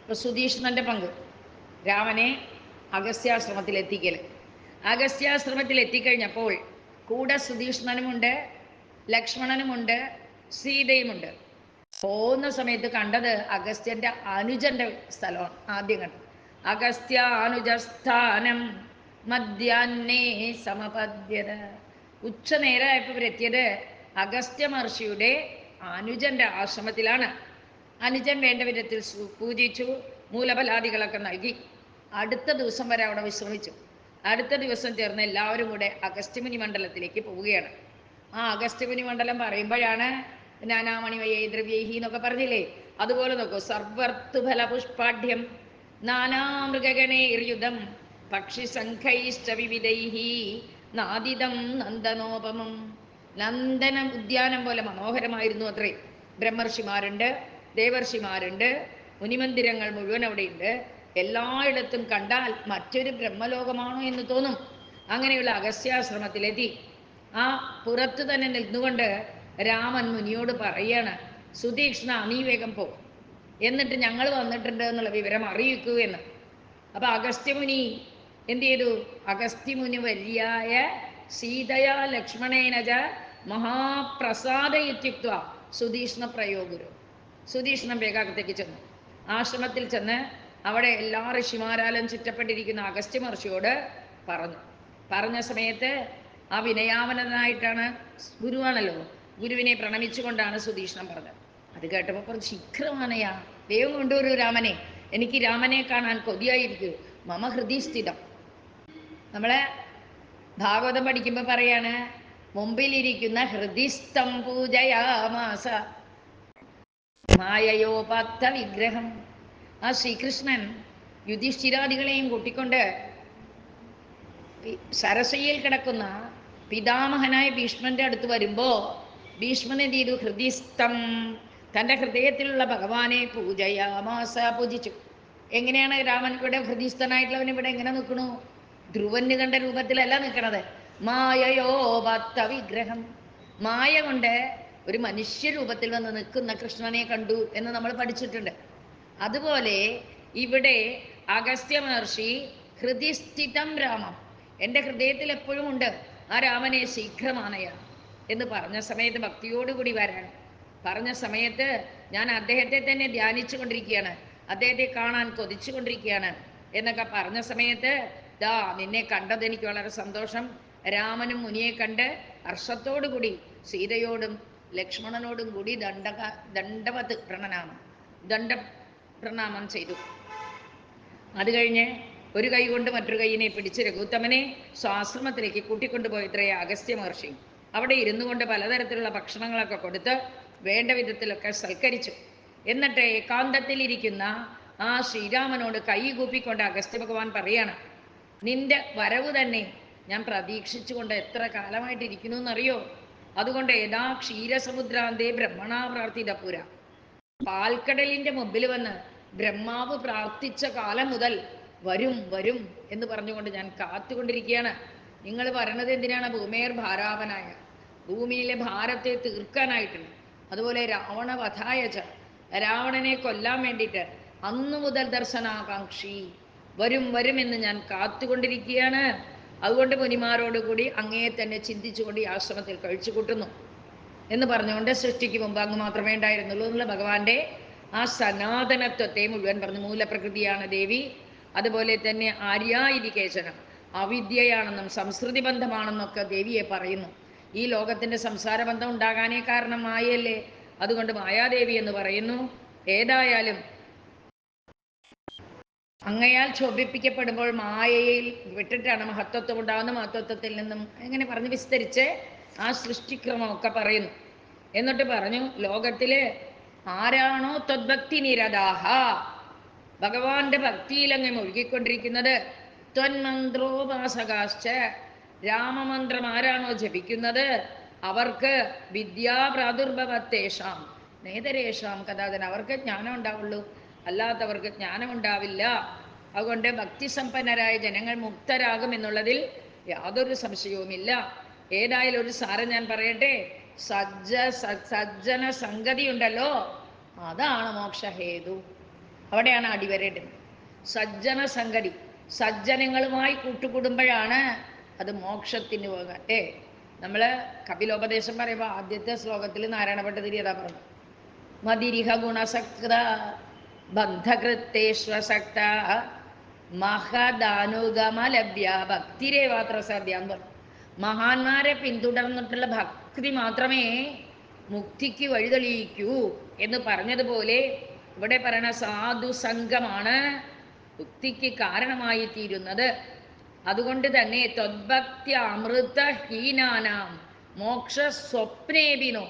ഇപ്പോൾ സുധീഷ്ണൻ്റെ പങ്ക് രാമനെ അഗസ്ത്യാശ്രമത്തിൽ എത്തിക്കൽ. അഗസ്ത്യാശ്രമത്തിൽ എത്തിക്കഴിഞ്ഞപ്പോൾ കൂടെ സുധീഷ്ണനുമുണ്ട്, ലക്ഷ്മണനുമുണ്ട്, സീതയുമുണ്ട്. പോകുന്ന സമയത്ത് കണ്ടത് അഗസ്ത്യൻ്റെ അനുജൻ്റെ സ്ഥലമാണ്. ആദ്യം കണ്ടത് അഗസ്ത്യാനുജസ്ഥാനം മധ്യാഹ്നേ സമപദ്യത. ഉച്ചനേരമായപ്പോൾ ഇവരെത്തിയത് അഗസ്ത്യ മഹർഷിയുടെ അനുജൻ്റെ ആശ്രമത്തിലാണ്. അനുജൻ വേണ്ട വിധത്തിൽ പൂജിച്ചു, മൂലഫലാദികളൊക്കെ നൽകി. അടുത്ത ദിവസം വരെ അവിടെ വിശ്രമിച്ചു. അടുത്ത ദിവസം ചേർന്ന് എല്ലാവരും കൂടെ അഗസ്ത്യമുനി മണ്ഡലത്തിലേക്ക് പോവുകയാണ്. ആ അഗസ്ത്യമുനി മണ്ഡലം പറയുമ്പോഴാണ് നാനാമണി വയ്യേ ദ്രവ്യേഹി എന്നൊക്കെ പറഞ്ഞില്ലേ, അതുപോലെ നോക്കൂ. സർവർത്തുഫല പുഷ്പാഢ്യം നാനാമൃഗഗണേർയുധം പക്ഷിസംഖൈശ്ച വിവിധൈഹി നാദിതം നന്ദനോപമം. നന്ദന ഉദ്യാനം പോലെ മനോഹരമായിരുന്നു അത്രേ. ബ്രഹ്മർഷിമാരുണ്ട്, ദേവർഷിമാരുണ്ട്, മുനിമന്ദിരങ്ങൾ മുഴുവൻ അവിടെയുണ്ട്. എല്ലായിടത്തും കണ്ടാൽ മറ്റൊരു ബ്രഹ്മലോകമാണോ എന്ന് തോന്നും. അങ്ങനെയുള്ള അഗസ്ത്യാശ്രമത്തിലെത്തി. ആ പുറത്ത് തന്നെ നിന്നുകൊണ്ട് രാമൻ മുനിയോട് പറയാണ്, സുതീക്ഷ്ണ നീ വേഗം പോ, എന്നിട്ട് ഞങ്ങൾ വന്നിട്ടുണ്ട് എന്നുള്ള വിവരം അറിയിക്കൂ എന്ന്. അപ്പം അഗസ്ത്യമുനി എന്ത് ചെയ്തു? അഗസ്ത്യമുനി വര്യായ സീതയാ ലക്ഷ്മണേനജ മഹാപ്രസാദയുക്ത സുതീഷ്ണ പ്രയോഗുരു. സുതീഷ്ണൻ വേഗാകത്തേക്ക് ചെന്നു. ആശ്രമത്തിൽ ചെന്ന് അവിടെ എല്ലാ ഋഷിമാരാലും ചുറ്റപ്പെട്ടിരിക്കുന്ന അഗസ്ത്യ മഹർഷിയോട് പറഞ്ഞ സമയത്ത് ആ വിനയാവനായിട്ടാണ്, ഗുരുവാണല്ലോ, ഗുരുവിനെ പ്രണമിച്ചുകൊണ്ടാണ് സുതീഷ്ണൻ പറഞ്ഞത്. അത് കേട്ടപ്പോൾ കുറച്ച് ശീഘ്രമാനയാ, ദൈവം കൊണ്ടുവരൂ രാമനെ, എനിക്ക് രാമനെ കാണാൻ കൊതിയായിരിക്കൂ. മമ ഹൃദി സ്ഥിതം. നമ്മളെ ഭാഗവതം പഠിക്കുമ്പോൾ പറയാണ്, മുമ്പിലിരിക്കുന്ന ഹൃദിസ്ഥം പൂജയാമാസ മായയോപാത്ത വിഗ്രഹം. ആ ശ്രീകൃഷ്ണൻ യുധിഷ്ഠിരാദികളെയും കൂട്ടിക്കൊണ്ട് സരസയിൽ കിടക്കുന്ന പിതാമഹനായ ഭീഷ്മന്റെ അടുത്ത് വരുമ്പോൾ ഭീഷ്മൻ എന്ത് ചെയ്തു? ഹൃദിസ്ഥം, തൻ്റെ ഹൃദയത്തിലുള്ള ഭഗവാനെ പൂജയാമാസ, പൂജിച്ചു. എങ്ങനെയാണ് രാമൻ ഇവിടെ ഹൃദിസ്ഥനായിട്ടുള്ളവൻ ഇവിടെ എങ്ങനെ നിൽക്കണു? ധ്രുവന് കണ്ട രൂപത്തിലല്ല നിൽക്കണത്. മായയോപാത്ത വിഗ്രഹം, മായ കൊണ്ട് ഒരു മനുഷ്യരൂപത്തിൽ വന്ന് നിൽക്കുന്ന കൃഷ്ണനെ കണ്ടു എന്ന് നമ്മൾ പഠിച്ചിട്ടുണ്ട്. അതുപോലെ ഇവിടെ അഗസ്ത്യ മഹർഷി ഹൃദിസ്ഥിതം രാമം, എൻ്റെ ഹൃദയത്തിൽ എപ്പോഴും ഉണ്ട് ആ രാമനെ ശീഘ്രമാനയ എന്ന് പറഞ്ഞ സമയത്ത്, ഭക്തിയോടുകൂടി വരാൻ പറഞ്ഞ സമയത്ത്, ഞാൻ അദ്ദേഹത്തെ തന്നെ ധ്യാനിച്ചു കൊണ്ടിരിക്കുകയാണ്, അദ്ദേഹത്തെ കാണാൻ കൊതിച്ചു കൊണ്ടിരിക്കുകയാണ് എന്നൊക്കെ പറഞ്ഞ സമയത്ത്, ദാ നിന്നെ കണ്ടത് എനിക്ക് വളരെ സന്തോഷം. രാമനും മുനിയെ കണ്ട് ഹർഷത്തോടുകൂടി സീതയോടും ലക്ഷ്മണനോടും കൂടി ദണ്ഡവത് പ്രണാമം ചെയ്തു. അത് കഴിഞ്ഞ് ഒരു കൈ കൊണ്ട് മറ്റൊരു കൈയിനെ പിടിച്ച് രഘുത്തമനെ സ്വാശ്രമത്തിലേക്ക് കൂട്ടിക്കൊണ്ടുപോയിത്രേ അഗസ്ത്യ മഹർഷി. അവിടെ ഇരുന്നു കൊണ്ട് പലതരത്തിലുള്ള ഭക്ഷണങ്ങളൊക്കെ കൊടുത്ത് വേണ്ട വിധത്തിലൊക്കെ സൽക്കരിച്ചു. എന്നിട്ട് ഏകാന്തത്തിലിരിക്കുന്ന ആ ശ്രീരാമനോട് കൈ കൂപ്പിക്കൊണ്ട് അഗസ്ത്യ ഭഗവാൻ പറയാണ്, നിന്റെ വരവ് തന്നെ ഞാൻ പ്രതീക്ഷിച്ചുകൊണ്ട് എത്ര കാലമായിട്ടിരിക്കുന്നു എന്നറിയോ? അതുകൊണ്ട് ഏതാ ക്ഷീരസമുദ്രാന്തേ ബ്രഹ്മണാ പ്രാർത്ഥിത പുര, പാൽക്കടലിൻ്റെ മുമ്പിൽ വന്ന് ബ്രഹ്മാവ് പ്രാർത്ഥിച്ച കാലം മുതൽ വരും വരും എന്ന് പറഞ്ഞുകൊണ്ട് ഞാൻ കാത്തുകൊണ്ടിരിക്കുകയാണ്. നിങ്ങൾ പറയണത് എന്തിനാണ്? ഭൂമേർ ഭാരാവനായ, ഭൂമിയിലെ ഭാരത്തെ തീർക്കാനായിട്ടുണ്ട്. അതുപോലെ രാവണവധായച്ച, രാവണനെ കൊല്ലാൻ വേണ്ടിയിട്ട് അന്നു മുതൽ ദർശനാകാംക്ഷി, വരും വരുമെന്ന് ഞാൻ കാത്തുകൊണ്ടിരിക്കുകയാണ്. അതുകൊണ്ട് മുനിമാരോടുകൂടി അങ്ങയെ തന്നെ ചിന്തിച്ചുകൊണ്ട് ഈ ആശ്രമത്തിൽ കഴിച്ചു കൂട്ടുന്നു എന്ന് പറഞ്ഞുകൊണ്ട് സൃഷ്ടിക്ക് മുമ്പ് അങ്ങ് മാത്രമേ ഉണ്ടായിരുന്നുള്ളൂ എന്നുള്ള ഭഗവാന്റെ ആ സനാതനത്വത്തെ മുഴുവൻ പറഞ്ഞു. മൂലപ്രകൃതിയാണ് ദേവി, അതുപോലെ തന്നെ ആര്യായിരിക്കേശനം അവിദ്യയാണെന്നും സംസ്കൃതി ബന്ധമാണെന്നൊക്കെ ദേവിയെ പറയുന്നു. ഈ ലോകത്തിൻ്റെ സംസാരബന്ധം ഉണ്ടാകാനേ കാരണം മായയല്ലേ, അതുകൊണ്ട് മായാദേവി എന്ന് പറയുന്നു. ഏതായാലും അങ്ങയാൽ ക്ഷോഭിപ്പിക്കപ്പെടുമ്പോൾ മായയിൽ വിട്ടിട്ടാണ് മഹത്വത്വം ഉണ്ടാകുന്ന, മഹത്വത്വത്തിൽ നിന്നും എങ്ങനെ പറഞ്ഞ് വിസ്തരിച്ച് ആ സൃഷ്ടിക്രമമൊക്കെ പറയുന്നു. എന്നിട്ട് പറഞ്ഞു, ലോകത്തില് ആരാണോ ത്വദ്ഭക്തി നിരതാഹ, ഭഗവാന്റെ ഭക്തിയിലങ്ങ് മുഴുകിക്കൊണ്ടിരിക്കുന്നത്, ത്വന്മന്ത്രോപാസകാശ്ച, രാമമന്ത്രം ആരാണോ ജപിക്കുന്നത് അവർക്ക് വിദ്യാപ്രാദുർഭവത്തേഷാം നേതരേഷാം കഥാചന, അവർക്ക് ജ്ഞാനം ഉണ്ടാവുള്ളൂ, അല്ലാത്തവർക്ക് ജ്ഞാനം ഉണ്ടാവില്ല. അതുകൊണ്ട് ഭക്തിസമ്പന്നരായ ജനങ്ങൾ മുക്തരാകും എന്നുള്ളതിൽ യാതൊരു സംശയവുമില്ല. ഏതായാലും ഒരു സാരം ഞാൻ പറയട്ടെ, സജ്ജന സംഗതി ഉണ്ടല്ലോ, അതാണ് മോക്ഷഹേതു. അവിടെയാണ് അടിവരേണ്ടത്. സജ്ജന സംഗതി, സജ്ജനങ്ങളുമായി കൂട്ടുകൂടുമ്പോഴാണ് അത് മോക്ഷത്തിന് പോകാൻ. നമ്മൾ കപിലോപദേശം പറയുമ്പോൾ ആദ്യത്തെ ശ്ലോകത്തിൽ നാരായണഭട്ടതിരി അതാ പറഞ്ഞു, മതിരിഹ ഗുണസക്ത ബന്ധകൃത്തേഷ്വസക്ത മഹദാനുഗമലഭ്യ ഭക്തിരേവാത്ര സാധ്യ എന്ന് പറഞ്ഞു. മഹാന്മാരെ പിന്തുടർന്നിട്ടുള്ള ഭക്തി മാത്രമേ മുക്തിക്ക് വഴിതെളിയിക്കൂ എന്ന് പറഞ്ഞതുപോലെ ഇവിടെ പറയുന്ന സാധുസംഗമാണ് മുക്തിക്ക് കാരണമായി തീരുന്നത്. അതുകൊണ്ട് തന്നെ ത്വദ്ഭക്തി അമൃതഹീനാനാം മോക്ഷ സ്വപ്നേബിനോ,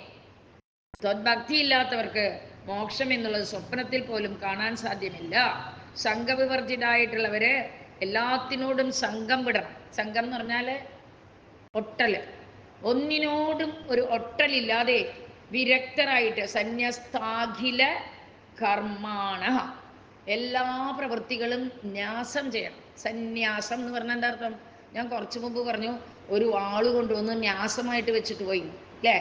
ത്വദ്ഭക്തി ഇല്ലാത്തവർക്ക് മോക്ഷം എന്നുള്ളത് സ്വപ്നത്തിൽ പോലും കാണാൻ സാധ്യമല്ല. സംഘവിവർജിതായിട്ടുള്ളവര് എല്ലാത്തിനോടും സംഘം വിടണം. സംഘം എന്ന് പറഞ്ഞാൽ ഒട്ടല്, ഒന്നിനോടും ഒരു ഒട്ടലില്ലാതെ വിരക്തരായിട്ട് സന്യസ്താഖില കർമാണ, എല്ലാ പ്രവൃത്തികളും ന്യാസം ചെയ്യണം. സന്യാസം എന്ന് പറഞ്ഞാൽ എന്താ അർത്ഥം? ഞാൻ കുറച്ചു മുമ്പ് പറഞ്ഞു, ഒരു ആള് കൊണ്ടുവന്ന് ന്യാസമായിട്ട് വെച്ചിട്ട് പോയി അല്ലേ.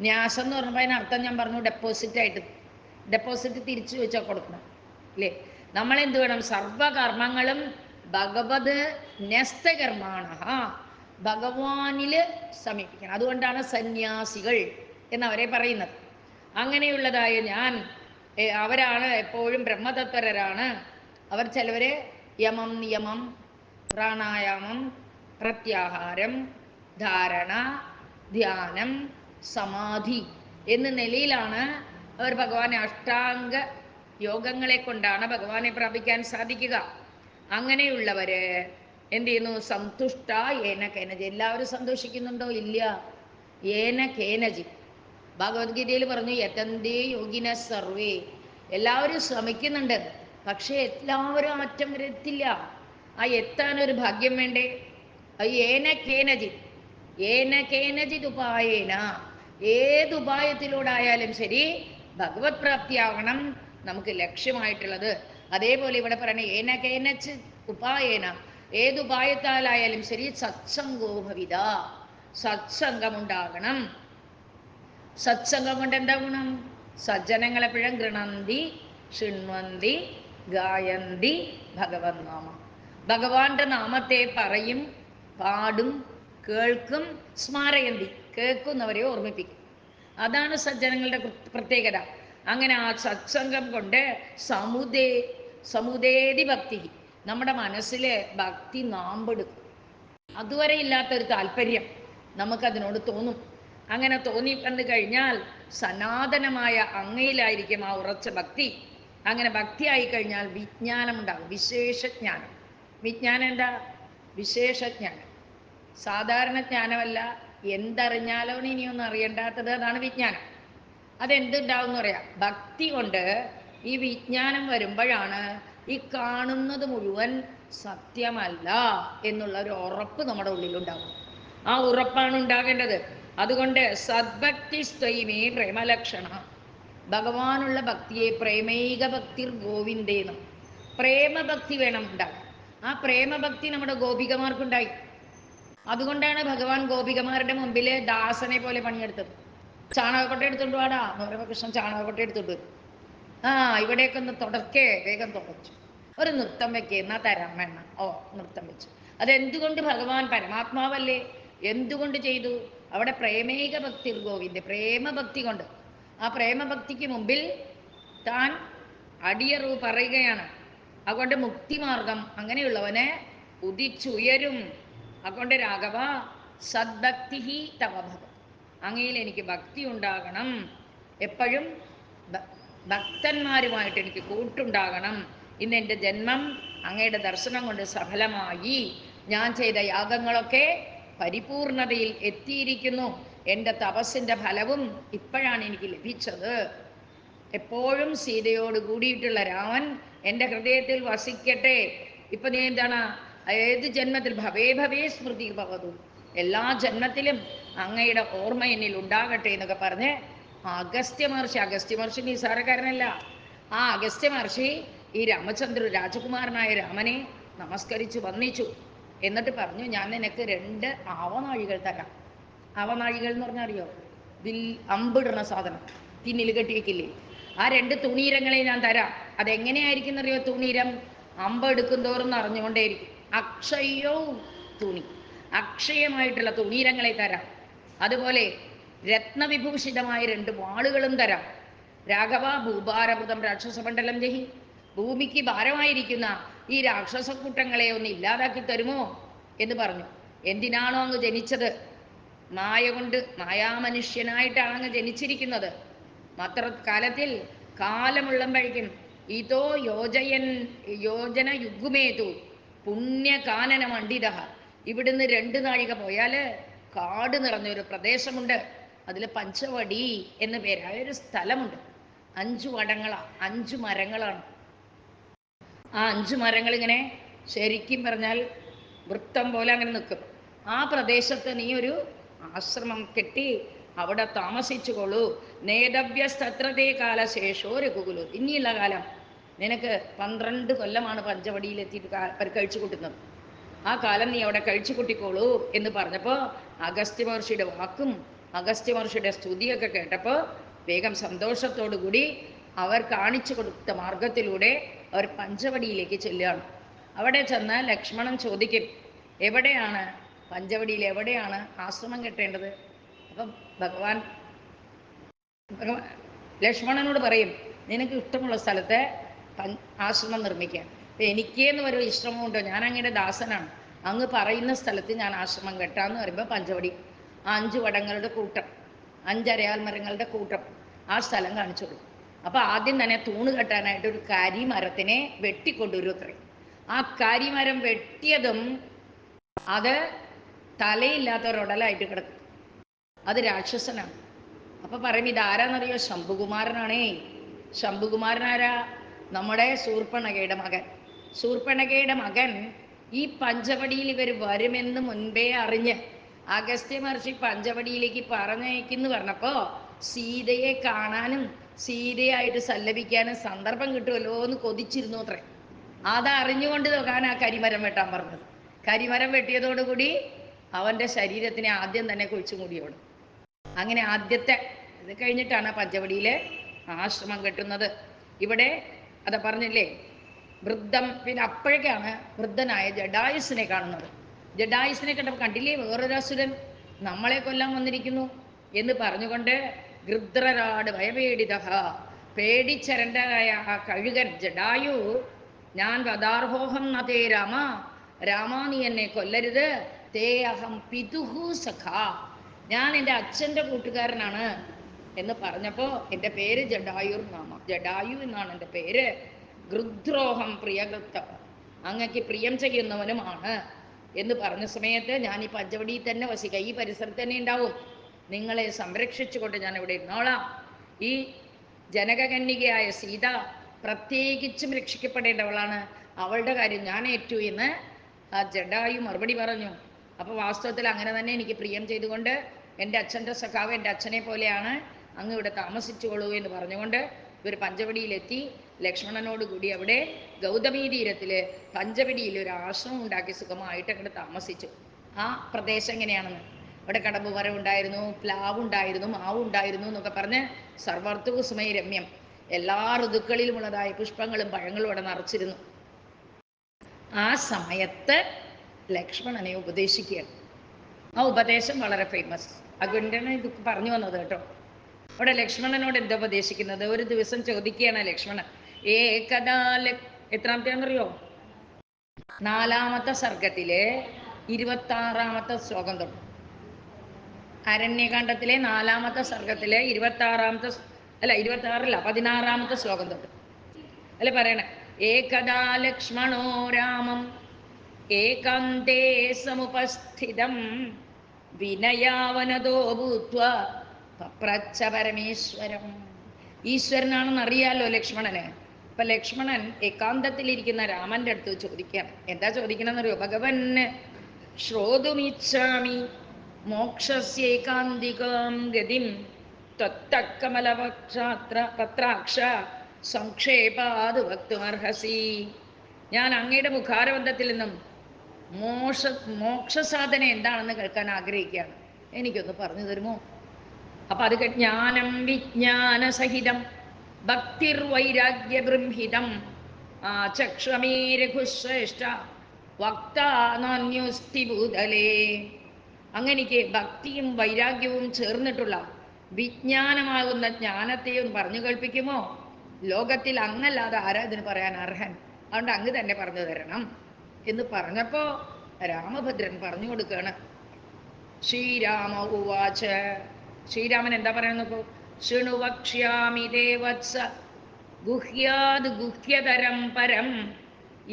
ന്യാസം എന്ന് പറഞ്ഞപ്പോൾ അതിനർത്ഥം ഞാൻ പറഞ്ഞു ഡെപ്പോസിറ്റ് തിരിച്ചു വെച്ചാൽ കൊടുക്കണം അല്ലേ. നമ്മളെന്ത് വേണം? സർവകർമ്മങ്ങളും ഭഗവത് ന്യസ്തകർമാണ, ഭഗവാനിൽ സമീപിക്കണം. അതുകൊണ്ടാണ് സന്യാസികൾ എന്നവരെ പറയുന്നത്. അങ്ങനെയുള്ളതായ ഞാൻ, അവരാണ് എപ്പോഴും ബ്രഹ്മതത്പരരാണ്. അവർ ചിലവർ യമം നിയമം പ്രാണായാമം പ്രത്യാഹാരം ധാരണ ധ്യാനം സമാധി എന്ന നിലയിലാണ് അവർ ഭഗവാനെ അഷ്ടാംഗ യോഗങ്ങളെ കൊണ്ടാണ് ഭഗവാനെ പ്രാപിക്കാൻ സാധിക്കുക. അങ്ങനെയുള്ളവര് എന്ത് ചെയ്യുന്നു? സന്തുഷ്ട ഏന കേനജി. എല്ലാവരും സന്തോഷിക്കുന്നുണ്ടോ? ഇല്ല. ഏന കേനജി ഭഗവത്ഗീതയിൽ പറഞ്ഞു, യതന്തേ യോഗിന സർവേ, എല്ലാവരും ശ്രമിക്കുന്നുണ്ട്, പക്ഷേ എല്ലാവരും അറ്റം വരെ എത്തില്ല. ആ എത്താനൊരു ഭാഗ്യം വേണ്ടേ? അത് ഏന കേനജിത് ഉപായേന, ഏതുപായത്തിലൂടായാലും ശരി ഭഗവത് പ്രാപ്തിയാവണം നമുക്ക് ലക്ഷ്യമായിട്ടുള്ളത്. അതേപോലെ ഇവിടെ പറയണ ഏന കേനച്ച് ഉപായേന, ഏതുപായത്താലായാലും ശരി സത്സംഗോഭവിത, സത്സംഗമുണ്ടാകണം. സത്സംഗം കൊണ്ട് എന്താ ഗുണം? സജ്ജനങ്ങളെപ്പോഴും ഗൃണന്തി ശൃണ്വന്തി ഗായന്തി ഭഗവത് നാമ, ഭഗവാന്റെ നാമത്തെ പറയും, പാടും, കേൾക്കും, സ്മാരയന്തി കേൾക്കുന്നവരെ ഓർമ്മിപ്പിക്കും. അതാണ് സജ്ജനങ്ങളുടെ പ്രത്യേകത. അങ്ങനെ ആ സത്സംഗം കൊണ്ട് സമുദേതി ഭക്തി, നമ്മുടെ മനസ്സിലെ ഭക്തി നാമ്പെടുക്കും. അതുവരെ ഇല്ലാത്തൊരു താല്പര്യം നമുക്കതിനോട് തോന്നും. അങ്ങനെ തോന്നി കണ്ടു കഴിഞ്ഞാൽ സനാതനമായ അങ്ങയിലായിരിക്കും ആ ഉറച്ച ഭക്തി. അങ്ങനെ ഭക്തിയായി കഴിഞ്ഞാൽ വിജ്ഞാനം ഉണ്ടാകും, വിശേഷജ്ഞാനം. വിജ്ഞാനം എന്താ? വിശേഷജ്ഞാനം, സാധാരണ ജ്ഞാനമല്ല. എന്തറിഞ്ഞാലോ ഇനിയൊന്നും അറിയണ്ടാത്തത്, അതാണ് വിജ്ഞാനം. അതെന്തുണ്ടാവും എന്ന് പറയാം. ഭക്തി കൊണ്ട് ഈ വിജ്ഞാനം വരുമ്പോഴാണ് ഈ കാണുന്നത് മുഴുവൻ സത്യമല്ല എന്നുള്ള ഒരു ഉറപ്പ് നമ്മുടെ ഉള്ളിലുണ്ടാകും. ആ ഉറപ്പാണ് ഉണ്ടാകേണ്ടത്. അതുകൊണ്ട് സദ്ഭക്തി സ്വയമേ പ്രേമലക്ഷണ, ഭഗവാനുള്ള ഭക്തിയെ പ്രേമൈക ഭക്തിർ ഗോവിന്ദേനം, പ്രേമഭക്തി വേണം ഉണ്ടാകാൻ. ആ പ്രേമഭക്തി നമ്മുടെ ഗോപികമാർക്കുണ്ടായി. അതുകൊണ്ടാണ് ഭഗവാൻ ഗോപികമാരുടെ മുമ്പിൽ ദാസനെ പോലെ പണിയെടുത്തത്. ചാണകക്കൊട്ട എടുത്തുകൊണ്ട് വാടാ എന്ന് പറയുമ്പോൾ കൃഷ്ണൻ ചാണകക്കൊട്ട എടുത്തുകൊണ്ട് വരും. ആ ഇവിടെയൊക്കെ ഒന്ന് തുടക്കേ, വേഗം തുടച്ചു. ഒരു നൃത്തം വെക്കേ, എന്നാ തരാം വേണ്ട. ഓ നൃത്തം വെച്ചു. അതെന്തുകൊണ്ട്? ഭഗവാൻ പരമാത്മാവല്ലേ, എന്തുകൊണ്ട് ചെയ്തു? അവിടെ പ്രേമേക ഭക്തി ഗോവിന്ദ്, പ്രേമഭക്തി കൊണ്ട്. ആ പ്രേമഭക്തിക്ക് മുമ്പിൽ താൻ അടിയറവ് പറയുകയാണ്. അതുകൊണ്ട് മുക്തിമാർഗം അങ്ങനെയുള്ളവനെ ഉദിച്ചുയരും. അതുകൊണ്ട് രാഘവ സദ്ഭക്തി തവ ഭവ, അങ്ങയിൽ എനിക്ക് ഭക്തി ഉണ്ടാകണം, എപ്പോഴും ഭക്തന്മാരുമായിട്ട് എനിക്ക് കൂട്ടുണ്ടാകണം. ഇന്ന് എൻ്റെ ജന്മം അങ്ങയുടെ ദർശനം കൊണ്ട് സഫലമായി. ഞാൻ ചെയ്ത യാഗങ്ങളൊക്കെ പരിപൂർണതയിൽ എത്തിയിരിക്കുന്നു. എൻ്റെ തപസ്സിൻ്റെ ഫലവും ഇപ്പോഴാണ് എനിക്ക് ലഭിച്ചത്. എപ്പോഴും സീതയോട് കൂടിയിട്ടുള്ള രാമൻ എൻ്റെ ഹൃദയത്തിൽ വസിക്കട്ടെ. ഇപ്പൊ നീ എന്താണ്, ഏത് ജന്മത്തിൽ ഭവേ ഭവേ സ്മൃതി ഭവതു, എല്ലാ ജന്മത്തിലും അങ്ങയുടെ ഓർമ്മ എന്നിൽ ഉണ്ടാകട്ടെ എന്നൊക്കെ പറഞ്ഞ് അഗസ്ത്യ മഹർഷി നിസാരക്കാരനല്ല. ആ അഗസ്ത്യ മഹർഷി ഈ രാജകുമാരനായ രാമനെ നമസ്കരിച്ച് വന്ദിച്ചു. എന്നിട്ട് പറഞ്ഞു, ഞാൻ നിനക്ക് 2 ആവനാഴികൾ തരാം. ആവനാഴികൾ എന്ന് പറഞ്ഞാൽ അറിയോ? അമ്പിടുന്ന സാധനം, പിന്നിൽ കെട്ടിവെക്കില്ലേ? ആ 2 തുണീരങ്ങളെ ഞാൻ തരാം. അതെങ്ങനെയായിരിക്കും എന്നറിയോ? തുണീരം അമ്പെടുക്കും തോറും നിറഞ്ഞുകൊണ്ടേയിരിക്കും. അക്ഷയോ തുണി, അക്ഷയമായിട്ടുള്ള തുണീരങ്ങളെ തരാം. അതുപോലെ രത്നവിഭൂഷിതമായ 2 വാളുകളും തരാം. രാഘവ ഭൂഭാരഭൃതം രാക്ഷസമണ്ഡലം ജഹി, ഭൂമിക്ക് ഭാരമായിരിക്കുന്ന ഈ രാക്ഷസക്കൂട്ടങ്ങളെ ഒന്ന് ഇല്ലാതാക്കി തരുമോ എന്ന് പറഞ്ഞു. എന്തിനാണോ അങ്ങ് ജനിച്ചത്? മായ കൊണ്ട്, മായാമനുഷ്യനായിട്ടാണ് അങ്ങ് ജനിച്ചിരിക്കുന്നത്. മാത്ര കാലത്തിൽ കാലമുള്ളമ്പഴേക്കും ഇതോ യോജന യുഗ്മേതു പുണ്യകാനന മണ്ഡിത, ഇവിടുന്ന് 2 നാഴിക പോയാൽ കാട് നിറഞ്ഞൊരു പ്രദേശമുണ്ട്. അതിൽ പഞ്ചവടി എന്ന പേരായ ഒരു സ്ഥലമുണ്ട്. 5 വടങ്ങളാണ്, 5 മരങ്ങളാണ്. ആ 5 മരങ്ങൾ ഇങ്ങനെ ശരിക്കും പറഞ്ഞാൽ വൃത്തം പോലെ അങ്ങനെ നിൽക്കും. ആ പ്രദേശത്ത് നീ ഒരു ആശ്രമം കെട്ടി അവിടെ താമസിച്ചുകൊള്ളൂ. നേതവ്യസ്തത്രതേ കാലശേഷോ രഘുകുലു, ഇനിയുള്ള കാലം നിനക്ക് 12 കൊല്ലമാണ് പഞ്ചവടിയിലെത്തിയിട്ട് കഴിച്ചു കൂട്ടുന്നത്. ആ കാലം നീ അവിടെ കഴിച്ചു കൂട്ടിക്കോളൂ എന്ന് പറഞ്ഞപ്പോൾ അഗസ്ത്യ മഹർഷിയുടെ വാക്കും അഗസ്ത്യ മഹർഷിയുടെ സ്തുതിയൊക്കെ കേട്ടപ്പോൾ വേഗം സന്തോഷത്തോടു കൂടി അവർ കാണിച്ചു കൊടുത്ത മാർഗത്തിലൂടെ അവർ പഞ്ചവടിയിലേക്ക് ചെല്ലുകയാണ്. അവിടെ ചെന്ന് ലക്ഷ്മണൻ ചോദിക്കും, എവിടെയാണ് പഞ്ചവടിയിൽ, എവിടെയാണ് ആശ്രമം കെട്ടേണ്ടത്? അപ്പം ഭഗവാൻ ലക്ഷ്മണനോട് പറയും, നിനക്ക് ഇഷ്ടമുള്ള സ്ഥലത്ത് ആശ്രമം നിർമ്മിക്കാം. അപ്പം എനിക്കെന്ന് ഒരു വിശ്രമമുണ്ടോ? ഞാൻ അങ്ങയുടെ ദാസനാണ്. അങ്ങ് പറയുന്ന സ്ഥലത്ത് ഞാൻ ആശ്രമം കെട്ടാന്ന് പറയുമ്പോൾ പഞ്ചവടി, ആ 5 വടങ്ങളുടെ കൂട്ടം, 5 അരയാൽ മരങ്ങളുടെ കൂട്ടം, ആ സ്ഥലം കാണിച്ചു കൊടുക്കും. അപ്പോൾ ആദ്യം തന്നെ തൂണ് കെട്ടാനായിട്ട് ഒരു കരിമരത്തിനെ വെട്ടിക്കൊണ്ടുവരും അത്രേ. ആ കരിമരം വെട്ടിയതും അത് തലയില്ലാത്തൊരുടലായിട്ട് കിടക്കും. അത് രാക്ഷസനാണ്. അപ്പോൾ പറയും, ഇതാരാന്നറിയോ? ശംഭുകുമാരനാണേ. ശംഭുകുമാരനാരാ? നമ്മുടെ ശൂർപ്പണഖയുടെ മകൻ. ശൂർപ്പണഖയുടെ മകൻ ഈ പഞ്ചവടിയിൽ ഇവർ വരുമെന്ന് മുൻപേ അറിഞ്ഞ് അഗസ്ത്യ മഹർഷി പഞ്ചവടിയിലേക്ക് പറഞ്ഞയക്കുന്നു പറഞ്ഞപ്പോൾ സീതയെ കാണാനും സീതയായിട്ട് സല്ലപിക്കാനും സന്ദർഭം കിട്ടുമല്ലോ എന്ന് കൊതിച്ചിരുന്നു അത്രേ. അതറിഞ്ഞുകൊണ്ട് നോക്കാൻ ആ കരിമരം വെട്ടാൻ പറഞ്ഞത്. കരിമരം വെട്ടിയതോടുകൂടി അവൻ്റെ ശരീരത്തിനെ ആദ്യം തന്നെ കുഴിച്ചു മൂടിയോട്. അങ്ങനെ ആദ്യത്തെ ഇത് കഴിഞ്ഞിട്ടാണ് പഞ്ചവടിയിലെ ആശ്രമം കെട്ടുന്നത്. ഇവിടെ അത് പറഞ്ഞില്ലേ, വൃദ്ധം. പിന്നെ അപ്പോഴേക്കാണ് വൃദ്ധനായ ജഡായുസിനെ കാണുന്നത്. ജഡായുസിനെ കണ്ടപ്പോൾ കണ്ടില്ലേ, വേറൊരു അസുരൻ നമ്മളെ കൊല്ലാൻ വന്നിരിക്കുന്നു എന്ന് പറഞ്ഞുകൊണ്ട് ഗൃദ്രരാട് ഭയപേടിത, പേടിച്ചരണ്ടായ ആ കഴുകൻ ജഡായു, ഞാൻ വദാർഹോഹം നതേ രാമ, രാമ നീ എന്നെ കൊല്ലരുത്, തേ അഹം പിതുഹു സഖ, ഞാൻ എൻ്റെ അച്ഛൻ്റെ കൂട്ടുകാരനാണ് എന്ന് പറഞ്ഞപ്പോൾ എൻ്റെ പേര് ജഡായുർ നാമ, ജഡായു എന്നാണ് എൻ്റെ പേര്. ഗൃദ്രോഹം പ്രിയകൃത്ത, അങ്ങക്ക് പ്രിയം ചെയ്യുന്നവനുമാണ് എന്ന് പറഞ്ഞ സമയത്ത് ഞാൻ ഈ പഞ്ചവടിയിൽ തന്നെ വസിക്കുക, ഈ പരിസരത്ത് തന്നെ ഉണ്ടാവും, നിങ്ങളെ സംരക്ഷിച്ചുകൊണ്ട് ഞാൻ ഇവിടെ ഇരുന്നോളാം. ഈ ജനകകന്യകയായ സീത പ്രത്യേകിച്ചും രക്ഷിക്കപ്പെടേണ്ടവളാണ്, അവളുടെ കാര്യം ഞാൻ ഏറ്റു എന്ന് ആ ജഡായു മറുപടി പറഞ്ഞു. അപ്പോൾ വാസ്തവത്തിൽ അങ്ങനെ തന്നെ എനിക്ക് പ്രിയം ചെയ്തുകൊണ്ട് എൻ്റെ അച്ഛൻ്റെ സഖാവ് എൻ്റെ അച്ഛനെ പോലെയാണ്, അങ്ങ് ഇവിടെ താമസിച്ചോളൂ എന്ന് പറഞ്ഞുകൊണ്ട് ഇവർ പഞ്ചവടിയിലെത്തി. ലക്ഷ്മണനോട് കൂടി അവിടെ ഗൗതമീ തീരത്തിൽ പഞ്ചവടിയിൽ ഒരു ആശ്രമം ഉണ്ടാക്കി സുഖമായിട്ട് അങ്ങോട്ട് താമസിച്ചു. ആ പ്രദേശം എങ്ങനെയാണെന്ന്. അവിടെ കടമ്പ് മരം ഉണ്ടായിരുന്നു, പ്ലാവ് ഉണ്ടായിരുന്നു, മാവ് ഉണ്ടായിരുന്നു എന്നൊക്കെ പറഞ്ഞ് സർവർത്തുകുസുമൈ രമ്യം, എല്ലാ ഋതുക്കളിലുമുള്ളതായ പുഷ്പങ്ങളും പഴങ്ങളും അവിടെ നിറച്ചിരുന്നു. ആ സമയത്ത് ലക്ഷ്മണനെ ഉപദേശിക്കുകയാണ്. ആ ഉപദേശം വളരെ ഫേമസ്. അതുകൊണ്ടാണ് ഇത് പറഞ്ഞു വന്നത് കേട്ടോ. അവിടെ ലക്ഷ്മണനോട് എന്താ ഉപദേശിക്കുന്നത്? ഒരു ദിവസം ചോദിക്കുകയാണ് ലക്ഷ്മണൻ. ഏകദാ എത്രാമത്തെയാണെന്നറിയോ? 4-ാമത്തെ സർഗത്തിലെ 26-ാമത്തെ ശ്ലോകം തൊട്ട്. അരണ്യകാണ്ഡത്തിലെ 4-ാമത്തെ സർഗത്തിലെ 26-ാമത്തെ, അല്ല 26 16-ാമത്തെ ശ്ലോകം തൊട്ട് അല്ലെ പറയണേ. ഏകദാ ലക്ഷ്മണോ രാമം ഏകാന്തേ സമുപസ്ഥിതം വിനയാവനതോ ഭൂത്വ പപ്രച്ഛ പരമേശ്വരം. ഈശ്വരനാണെന്ന് അറിയാലോ ലക്ഷ്മണന്. അപ്പൊ ലക്ഷ്മണൻ ഏകാന്തത്തിലിരിക്കുന്ന രാമന്റെ അടുത്ത് ചോദിക്കുകയാണ്. എന്താ ചോദിക്കണമെന്നറിയോ? ഭഗവന് ശ്രോതുമിച്ഛാമി മോക്ഷസ്യേകാന്തികാം ഗതിം ത്വത്തക്കമലവക്ഷാത്ര പത്രാക്ഷ സംക്ഷേപാത് വക്തുമർഹസി. ഞാൻ അങ്ങയുടെ മുഖാരബന്ധത്തിൽ നിന്നും മോക്ഷസാധന എന്താണെന്ന് കേൾക്കാൻ ആഗ്രഹിക്കുകയാണ്. എനിക്കൊന്ന് പറഞ്ഞു തരുമോ? അപ്പൊ അത് ജ്ഞാനം വിജ്ഞാനസഹിതം ഭക്തിർവൈരാഗ്യബൃംഹിതം ചക്ഷ്വമേ രഘുശ്രേഷ്ഠ വക്താനാന്യോസ്തി ഭൂതലേ. അങ്ങനെക്ക് ഭക്തിയും വൈരാഗ്യവും ചേർന്നിട്ടുള്ള വിജ്ഞാനമാകുന്ന ജ്ഞാനത്തെയും പറഞ്ഞു കേൾപ്പിക്കുമോ? ലോകത്തിൽ അങ്ങല്ലാതെ ആരാ ഇതിന് പറയാൻ അർഹൻ? അതുകൊണ്ട് അങ്ങ് തന്നെ പറഞ്ഞു തരണം എന്ന് പറഞ്ഞപ്പോ രാമഭദ്രൻ പറഞ്ഞു കൊടുക്കുകയാണ്. ശ്രീരാമ ഉവാച. ശ്രീരാമൻ എന്താ പറയുന്നത് നോക്കൂ. ശൃണു വക്ഷ്യാമി ദേവത്സ ഗുഹ്യാത് ഗുഹ്യതരം പരം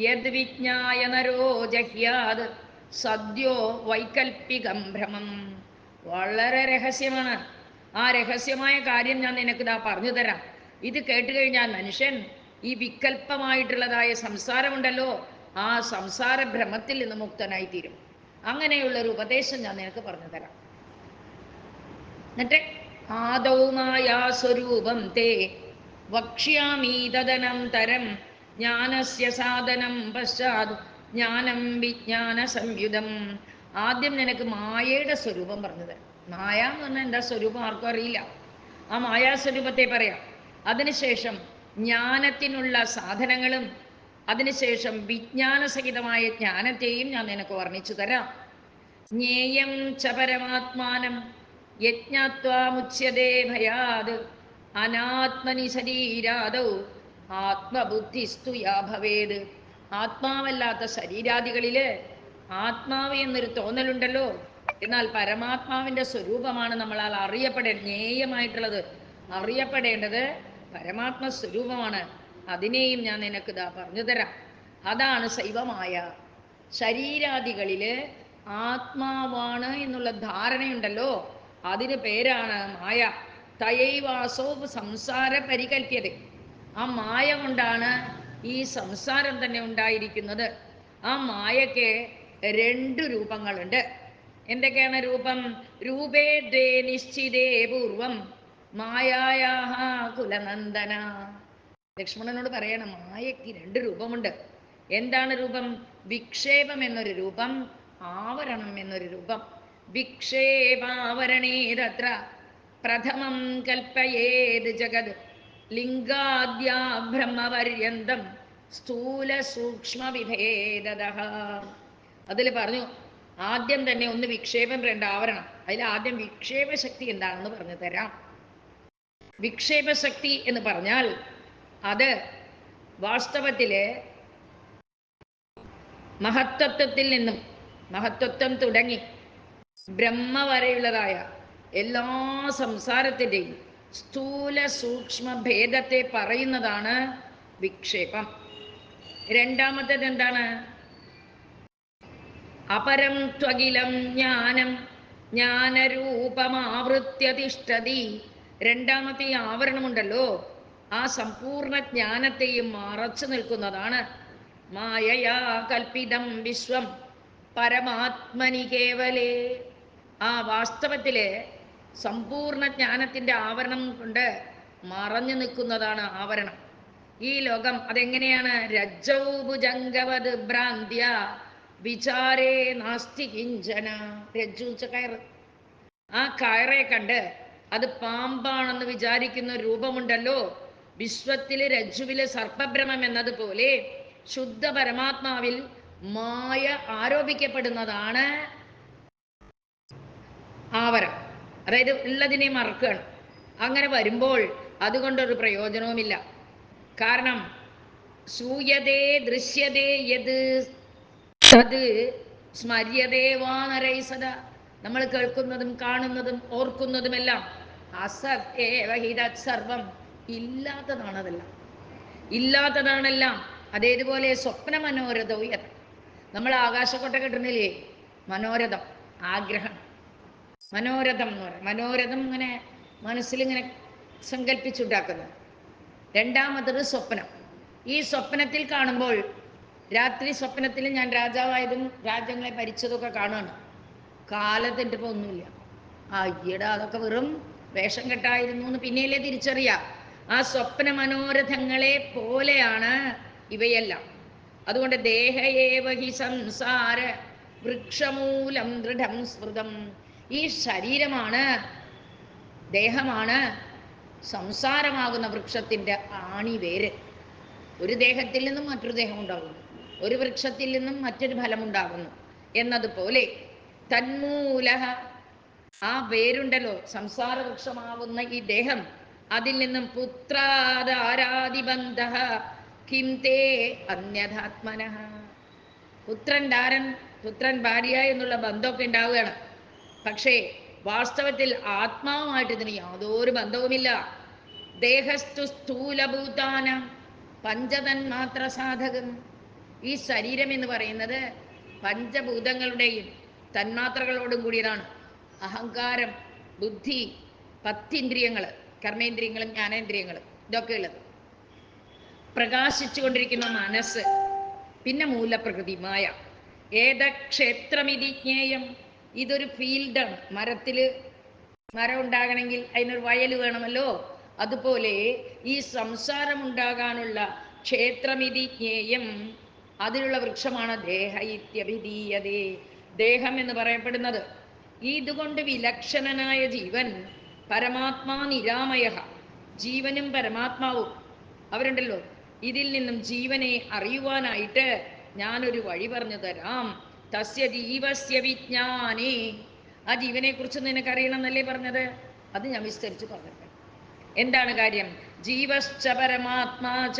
യദ് വിജ്ഞായ നരോ ജഹ്യാത് സദ്യോ വൈകൽപ്പികം ഭ്രമം. വളരെ രഹസ്യമാണ്. ആ രഹസ്യമായ കാര്യം ഞാൻ നിനക്ക് ഇതാ പറഞ്ഞു തരാം. ഇത് കേട്ടുകഴിഞ്ഞാൽ മനുഷ്യൻ ഈ വികല്പമായിട്ടുള്ളതായ സംസാരമുണ്ടല്ലോ, ആ സംസാര ഭ്രമത്തിൽ നിന്ന് മുക്തനായിത്തീരും. അങ്ങനെയുള്ളൊരു ഉപദേശം ഞാൻ നിനക്ക് പറഞ്ഞു തരാം. എന്നിട്ട് ആദൗമായ സ്വരൂപം തേ വക്ഷ്യാമി തദനന്തരം ജ്ഞാനസ്യ സാധനം പശ്ചാത് ജ്ഞാനം വിജ്ഞാന സംയുതം. ആദ്യം നിനക്ക് മായയുടെ സ്വരൂപം പറഞ്ഞു തരാം. മായ എന്ന് പറഞ്ഞാൽ എന്താ സ്വരൂപം ആർക്കും അറിയില്ല. ആ മായാസ്വരൂപത്തെ പറയാം. അതിനുശേഷം ജ്ഞാനത്തിനുള്ള സാധനങ്ങളും അതിനുശേഷം വിജ്ഞാനസഹിതമായ ജ്ഞാനത്തെയും ഞാൻ നിനക്ക് വർണ്ണിച്ചു തരാം. ജ്ഞേയം ച പരമാത്മാനം യജ്ഞാത്വാ മുച്യതേ ഭയാത് അനാത്മനി ശരീരാദൗ ആത്മബുദ്ധിസ്തു യാ ഭവേത്. ആത്മാവല്ലാത്ത ശരീരാദികളില് ആത്മാവ് എന്നൊരു തോന്നലുണ്ടല്ലോ, എന്നാൽ പരമാത്മാവിന്റെ സ്വരൂപമാണ് നമ്മളാൽ ജ്ഞേയമായിട്ടുള്ളത്, അറിയപ്പെടേണ്ടത് പരമാത്മ സ്വരൂപമാണ്. അതിനെയും ഞാൻ നിനക്ക് ഇതാ പറഞ്ഞു തരാം. അതാണ് ശൈവമായ. ശരീരാദികളില് ആത്മാവാണ് എന്നുള്ള ധാരണയുണ്ടല്ലോ, അതിന് പേരാണ് മായ. തയൈവാസോ സംസാര പരികല്പ്യത. ആ മായ കൊണ്ടാണ് ഈ സംസാരം തന്നെ ഉണ്ടായിരിക്കുന്നത്. ആ മായയ്ക്ക് 2 രൂപങ്ങളുണ്ട്. എന്തൊക്കെയാണ് രൂപം? രൂപേ ദ്വേ നിശ്ചിതേ പൂർവം മായായാഹ കുലനന്ദന. ലക്ഷ്മണനോട് പറയണം, മായയ്ക്ക് 2 രൂപമുണ്ട്. എന്താണ് രൂപം? വിക്ഷേപം എന്നൊരു രൂപം, ആവരണം എന്നൊരു രൂപം. വിക്ഷേപാവരണേ തത്ര പ്രഥമം കൽപ്പയേത് ജഗത് ലിംഗാദ്യാ ബ്രഹ്മപര്യന്തം സ്ഥൂല സൂക്ഷ്മ വിഭേദതഃ. അതിൽ പറഞ്ഞു ആദ്യം തന്നെ ഒന്ന് വിക്ഷേപം, 2 ആവരണം. അതിൽ ആദ്യം വിക്ഷേപ ശക്തി എന്താണെന്ന് പറഞ്ഞു തരാം. വിക്ഷേപശക്തി എന്ന് പറഞ്ഞാൽ അത് വാസ്തവത്തില് മഹത്തത്വത്തിൽ നിന്നും, മഹത്തത്വം തുടങ്ങി ബ്രഹ്മ വരെയുള്ളതായ എല്ലാ സംസാരത്തിൻ്റെയും സ്ഥൂല സൂക്ഷ്മ ഭേദത്തെ പറയുന്നതാണ് വിക്ഷേപം. രണ്ടാമത്തേത് എന്താണ്? അപരം ത്വകിലം ജ്ഞാനം ജ്ഞാനരൂപമാവൃത്യ തിഷ്ഠതി. രണ്ടാമത്തെ ഈ ആവരണമുണ്ടല്ലോ, ആ സമ്പൂർണ്ണ ജ്ഞാനത്തെയും മറച്ചു നിൽക്കുന്നതാണ്. മായയാ കൽപ്പിതം വിശ്വം പരമാത്മനി കേവലേ. ആ വാസ്തവത്തിലെ സമ്പൂർണ്ണ ജ്ഞാനത്തിൻ്റെ ആവരണം കൊണ്ട് മറഞ്ഞു നിൽക്കുന്നതാണ് ആവരണം. ഈ ലോകം അതെങ്ങനെയാണ്? രജ്ജൗ ഭുജംഗവത് ഭ്രാന്ത്യ വിചാരേ നാസ്തി കിഞ്ചന. രജ്ജു വെച്ച കയറ്. ആ കയറെ കണ്ട് അത് പാമ്പാണെന്ന് വിചാരിക്കുന്ന രൂപമുണ്ടല്ലോ, വിശ്വത്തില് രജ്ജുവില് സർപ്പഭ്രമം എന്നതുപോലെ ശുദ്ധ പരമാത്മാവിൽ മായ ആരോപിക്കപ്പെടുന്നതാണ് ആവരം. അതായത് ഉള്ളതിനെ മറക്കുകയാണ്. അങ്ങനെ വരുമ്പോൾ അതുകൊണ്ടൊരു പ്രയോജനവുമില്ല. കാരണം സൂയതേ ദൃശ്യതേ യത് തത് സ്മര്യതേ വാ നരൈസദ. നമ്മൾ കേൾക്കുന്നതും കാണുന്നതും ഓർക്കുന്നതുമെല്ലാം അസത് ഏവ ഹി തത് സർവം, ഇല്ലാത്തതാണതെല്ലാം, ഇല്ലാത്തതാണെല്ലാം. അതേതുപോലെ സ്വപ്ന മനോരഥവും യത്. നമ്മൾ ആകാശക്കൊട്ട കിട്ടുന്നില്ലേ, മനോരഥം, ആഗ്രഹം. മനോരഥം എന്ന് പറയും. മനോരഥം ഇങ്ങനെ മനസ്സിലിങ്ങനെ സങ്കല്പിച്ചുണ്ടാക്കുന്നത്. രണ്ടാമത്തത് സ്വപ്നം. ഈ സ്വപ്നത്തിൽ കാണുമ്പോൾ, രാത്രി സ്വപ്നത്തിൽ ഞാൻ രാജാവായതും രാജ്യങ്ങളെ ഭരിച്ചതൊക്കെ കാണുകയാണ്. കാലത്തിട്ടിപ്പോൾ ഒന്നുമില്ല. അയ്യടാ, അതൊക്കെ വെറും വേഷം കെട്ടായിരുന്നു എന്ന് പിന്നെയല്ലേ തിരിച്ചറിയാം. ആ സ്വപ്ന മനോരഥങ്ങളെ പോലെയാണ് ഇവയെല്ലാം. അതുകൊണ്ട് ദേഹയേവ ഹി സംസാര വൃക്ഷമൂലം ദൃഢം സ്മൃതം. ഈ ശരീരമാണ്, ദേഹമാണ് സംസാരമാകുന്ന വൃക്ഷത്തിൻ്റെ ആണിവേര്. ഒരു ദേഹത്തിൽ നിന്നും മറ്റൊരു ദേഹം ഉണ്ടാകുന്നു, ഒരു വൃക്ഷത്തിൽ നിന്നും മറ്റൊരു ഫലമുണ്ടാകുന്നു എന്നതുപോലെ തന്മൂല, ആ വേരുണ്ടല്ലോ, സംസാര വൃക്ഷമാകുന്ന ഈ ദേഹം, അതിൽ നിന്നും പുത്രാദാരാദിബന്ധ കിം തേ അന്യഥാത്മന. പുത്രൻ ധാരൻ, പുത്രൻ ഭാര്യ എന്നുള്ള ബന്ധമൊക്കെ ഉണ്ടാവുകയാണ്. പക്ഷേ വാസ്തവത്തിൽ ആത്മാവുമായിട്ട് ഇതിന് യാതൊരു ബന്ധവുമില്ല. ദേഹസ്തു സ്ഥൂലഭൂതാന പഞ്ചതന്മാത്ര സാധകം. ഈ ശരീരം എന്ന് പറയുന്നത് പഞ്ചഭൂതങ്ങളുടെയും തന്മാത്രകളോടും കൂടിയതാണ്. അഹങ്കാരം, ബുദ്ധി, 10 ഇന്ദ്രിയങ്ങൾ, കർമ്മേന്ദ്രിയങ്ങളും ജ്ഞാനേന്ദ്രിയങ്ങളും, ഇതൊക്കെ ഉള്ളത്. പ്രകാശിച്ചു കൊണ്ടിരിക്കുന്ന മനസ്സ്, പിന്നെ മൂലപ്രകൃതി മായ. ഏതക്ഷേത്രമിതി ജ്ഞേയം. ഇതൊരു ഫീൽഡാണ്. മരം ഉണ്ടാകണമെങ്കിൽ അതിനൊരു വയൽ വേണമല്ലോ. അതുപോലെ ഈ സംസാരം ഉണ്ടാകാനുള്ള ക്ഷേത്രമിതി ജ്ഞേയം, അതിലുള്ള വൃക്ഷമാണ് ദേഹ ഇത്യഭിധീയതേ, ദേഹം എന്ന് പറയപ്പെടുന്നത്. ഇതുകൊണ്ട് വിലക്ഷണനായ ജീവൻ പരമാത്മാ നിരാമയ. ജീവനും പരമാത്മാവും അവരുണ്ടല്ലോ. ഇതിൽ നിന്നും ജീവനെ അറിയുവാനായിട്ട് ഞാനൊരു വഴി പറഞ്ഞു തരാം. തസ്യ ജീവസ്യ വിജ്ഞാനേ. ആ ജീവനെ കുറിച്ച് നിനക്കറിയണം എന്നല്ലേ പറഞ്ഞത്, അത് ഞാൻ വിസ്തരിച്ച് പറഞ്ഞിട്ടുണ്ട്. എന്താണ് കാര്യം? ജീവശ്ച പരമാത്മാച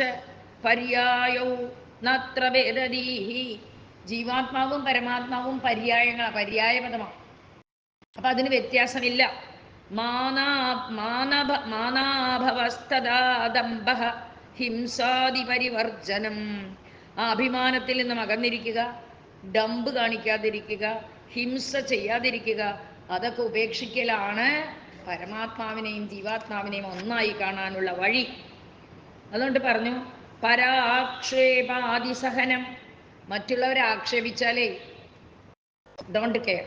പര്യായൗ നത്ര ഭേദദീഹി. ജീവാത്മാവും പരമാത്മാവും പര്യായങ്ങളാണ്, പര്യായ പദമാണ്. അപ്പൊ അതിന് വ്യത്യാസമില്ല. മാനാഭവസ്തദാദംഭ ഹിംസാദി പരിവർജനം. ആ അഭിമാനത്തിൽ നിന്നും അകന്നിരിക്കുക, ഡമ്പ് കാണിക്കാതിരിക്കുക, ഹിംസ ചെയ്യാതിരിക്കുക, അതൊക്കെ ഉപേക്ഷിക്കലാണ് പരമാത്മാവിനെയും ജീവാത്മാവിനെയും ഒന്നായി കാണാനുള്ള വഴി. അതുകൊണ്ട് പറഞ്ഞു പരാക്ഷേപാതിസഹനം. മറ്റുള്ളവരെ ആക്ഷേപിച്ചാലേ ഡോണ്ട് കെയർ,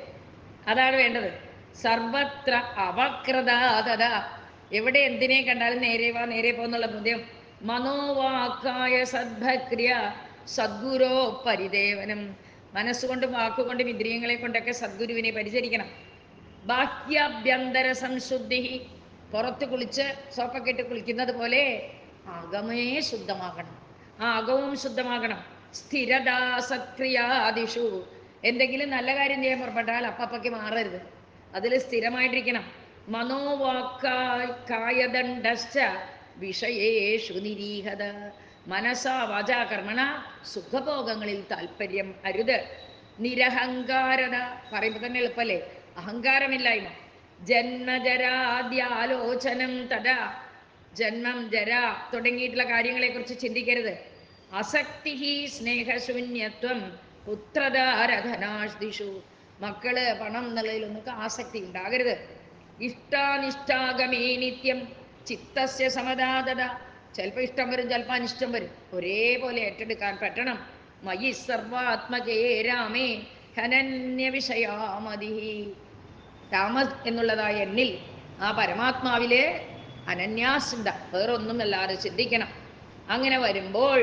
അതാണ് വേണ്ടത്. സർവത്ര അവക്രതാതത. എവിടെ എന്തിനെ കണ്ടാലും നേരെ വാ നേരെ പോന്നുള്ള ബുദ്ധിയും. മനോവാക്കായ സദ്ഭക്രിയ സദ്ഗുരോ പരിദേവനം. മനസ്സുകൊണ്ടും വാക്കുകൊണ്ടും ഇന്ദ്രിയങ്ങളെ കൊണ്ടൊക്കെ സദ്ഗുരുവിനെ പരിചരിക്കണം. ബാഹ്യാഭ്യന്തര സംശുദ്ധി. പുറത്ത് കുളിച്ച് സോപ്പൊക്കെ ഇട്ട് കുളിക്കുന്നത് പോലെ അകമേ ശുദ്ധമാകണം. ആ അകവും ശുദ്ധമാകണം. സ്ഥിരതാ സത്ക്രിയാദിഷു. എന്തെങ്കിലും നല്ല കാര്യം ചെയ്യാൻ പുറപ്പെട്ടാൽ അപ്പയ്ക്ക് മാറരുത്, അതിൽ സ്ഥിരമായിട്ടിരിക്കണം. മനോവാക്കായദണ്ഡശ്ച വിഷയേഷു നിരീഹത. മനസാ വാചാ കർമ്മണ സുഖഭോഗങ്ങളിൽ താല്പര്യം അരുത്. നിരഹങ്കാരത. പറയുമ്പോൾ തന്നെ എളുപ്പല്ലേ, അഹങ്കാരമില്ലായ്മ. ജന്മജരാദ്യാലോചനം തഥാ. ജന്മം, ജര തുടങ്ങിയിട്ടുള്ള കാര്യങ്ങളെക്കുറിച്ച് ചിന്തിക്കരുത്. അസക്തി സ്നേഹശൂന്യത്വം പുത്രധാരധനാദിഷു. മക്കള്, പണം എന്നുള്ളതിലൊന്നും ആസക്തി ഉണ്ടാകരുത്. ഇഷ്ടാനിഷ്ടാഗമേ നിത്യം ചിത്തസ്യ സമദാതത. ചിലപ്പോൾ ഇഷ്ടം വരും, ചിലപ്പോൾ അനിഷ്ടം വരും. ഒരേപോലെ ഏറ്റെടുക്കാൻ പറ്റണം. മയി സർവാത്മകേ രാമേ ഹനന്യ വിഷയാമതി. രാമ എന്നുള്ളതായ എന്നിൽ, ആ പരമാത്മാവിലെ അനന്യാസിന്ത, വേറൊന്നുമല്ലാതെ ചിന്തിക്കണം. അങ്ങനെ വരുമ്പോൾ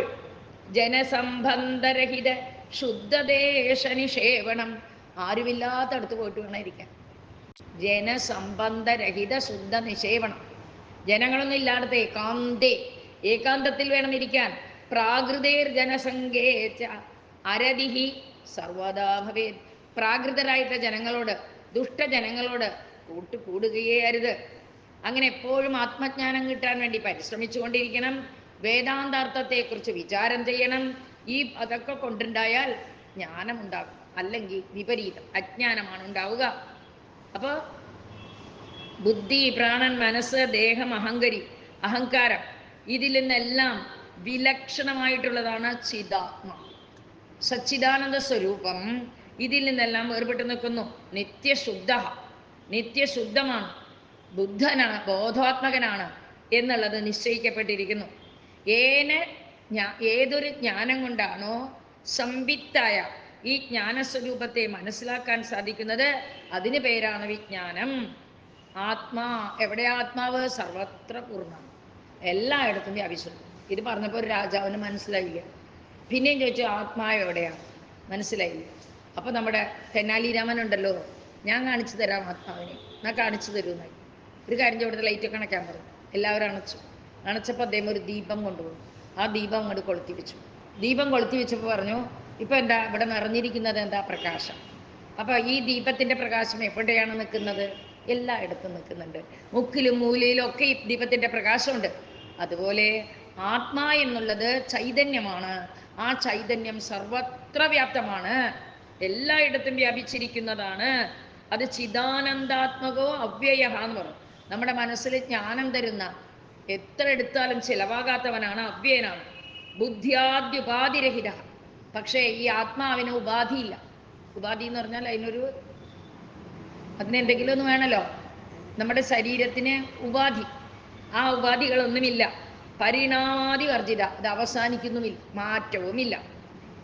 ജനസംബന്ധരഹിത ശുദ്ധദേശ നിഷേവണം. ആരുമില്ലാത്തടത്ത് പോയിട്ട് വേണം ഇരിക്കാൻ. ജനസംബന്ധരഹിത ശുദ്ധ നിഷേവണം. ജനങ്ങളൊന്നും ഇല്ലാടത്ത് ഏകാന്തേ, ഏകാന്തത്തിൽ വേണം ഇരിക്കാൻ. പ്രാകൃതേർ ജനസംഘേച്ച അരതിഹി സർവദാ ഭവേത്. പ്രാകൃതരായിട്ടുള്ള ജനങ്ങളോട്, ദുഷ്ടജനങ്ങളോട് കൂട്ടുകൂടുകയേ അരുത്. അങ്ങനെ എപ്പോഴും ആത്മജ്ഞാനം കിട്ടാൻ വേണ്ടി പരിശ്രമിച്ചുകൊണ്ടിരിക്കണം. വേദാന്താർത്ഥത്തെക്കുറിച്ച് വിചാരം ചെയ്യണം. ഈ അതൊക്കെ കൊണ്ടുണ്ടായാൽ ജ്ഞാനമുണ്ടാകും. അല്ലെങ്കിൽ വിപരീതം, അജ്ഞാനമാണ് ഉണ്ടാവുക. അപ്പോൾ ബുദ്ധി, പ്രാണൻ, മനസ്സ്, ദേഹം, അഹങ്കാരം, ഇതിൽ നിന്നെല്ലാം വിലക്ഷണമായിട്ടുള്ളതാണ് ചിദാത്മ, സച്ചിദാനന്ദ സ്വരൂപം. ഇതിൽ നിന്നെല്ലാം വേർപെട്ട് നിൽക്കുന്നു. നിത്യശുദ്ധ, നിത്യശുദ്ധമാണ്, ബുദ്ധനാണ്, ബോധാത്മകനാണ് എന്നുള്ളത് നിശ്ചയിക്കപ്പെട്ടിരിക്കുന്നു. ഏതൊരു ജ്ഞാനം കൊണ്ടാണോ സംവിത്തായ ഈ ജ്ഞാനസ്വരൂപത്തെ മനസ്സിലാക്കാൻ സാധിക്കുന്നത്, അതിന് പേരാണ് വിജ്ഞാനം. ആത്മാ, എവിടെയാ ആത്മാവ്? സർവത്ര പൂർണ്ണം, എല്ലായിടത്തും വ്യാപിച്ചിട്ടുണ്ട്. ഇത് പറഞ്ഞപ്പോൾ ഒരു രാജാവിന് മനസ്സിലായില്ല. പിന്നെയും ചോദിച്ചു ആത്മാവ് എവിടെയാണ്, മനസ്സിലായില്ല. അപ്പോൾ നമ്മുടെ തെന്നാലിരാമൻ ഉണ്ടല്ലോ, ഞാൻ കാണിച്ചു തരാം ആത്മാവിനെ, ഞാൻ കാണിച്ചു തരുമെന്നായി. ഒരു കാര്യം ഇവിടുത്തെ ലൈറ്റൊക്കെ അണയ്ക്കാൻ പറഞ്ഞു. എല്ലാവരും അണച്ചു. അണച്ചപ്പോൾ അദ്ദേഹം ഒരു ദീപം കൊണ്ടുപോകും. ആ ദീപം അങ്ങോട്ട് കൊളുത്തി വെച്ചു. ദീപം കൊളുത്തി വെച്ചപ്പോൾ പറഞ്ഞു, ഇപ്പം എന്താ ഇവിടെ നിറഞ്ഞിരിക്കുന്നത്? എന്താ? പ്രകാശം. അപ്പോൾ ഈ ദീപത്തിൻ്റെ പ്രകാശം എവിടെയാണ് നിൽക്കുന്നത്? എല്ലായിടത്തും നിൽക്കുന്നുണ്ട്. മുക്കിലും മൂലയിലും ഒക്കെ ഈ ദീപത്തിൻ്റെ പ്രകാശമുണ്ട്. അതുപോലെ ആത്മാ എന്നുള്ളത് ചൈതന്യമാണ്. ആ ചൈതന്യം സർവത്ര വ്യാപ്തമാണ്, എല്ലായിടത്തും വ്യാപിച്ചിരിക്കുന്നതാണ്. അത് ചിദാനന്ദാത്മകോ അവ്യയ എന്ന് പറയും. നമ്മുടെ മനസ്സിൽ ജ്ഞാനം തരുന്ന, എത്ര എടുത്താലും ചിലവാകാത്തവനാണ്, അവ്യയനാണ്. ബുദ്ധ്യാദ്യുപാധിരഹിത. പക്ഷേ ഈ ആത്മാവിന് ഉപാധിയില്ല. ഉപാധി എന്ന് പറഞ്ഞാൽ അതിനെന്തെങ്കിലും ഒന്ന് വേണമല്ലോ. നമ്മുടെ ശരീരത്തിന് ഉപാധി, ആ ഉപാധികളൊന്നുമില്ല. പരിണാമാദി വർജിത, അത് അവസാനിക്കുന്നുമില്ല, മാറ്റവുമില്ല.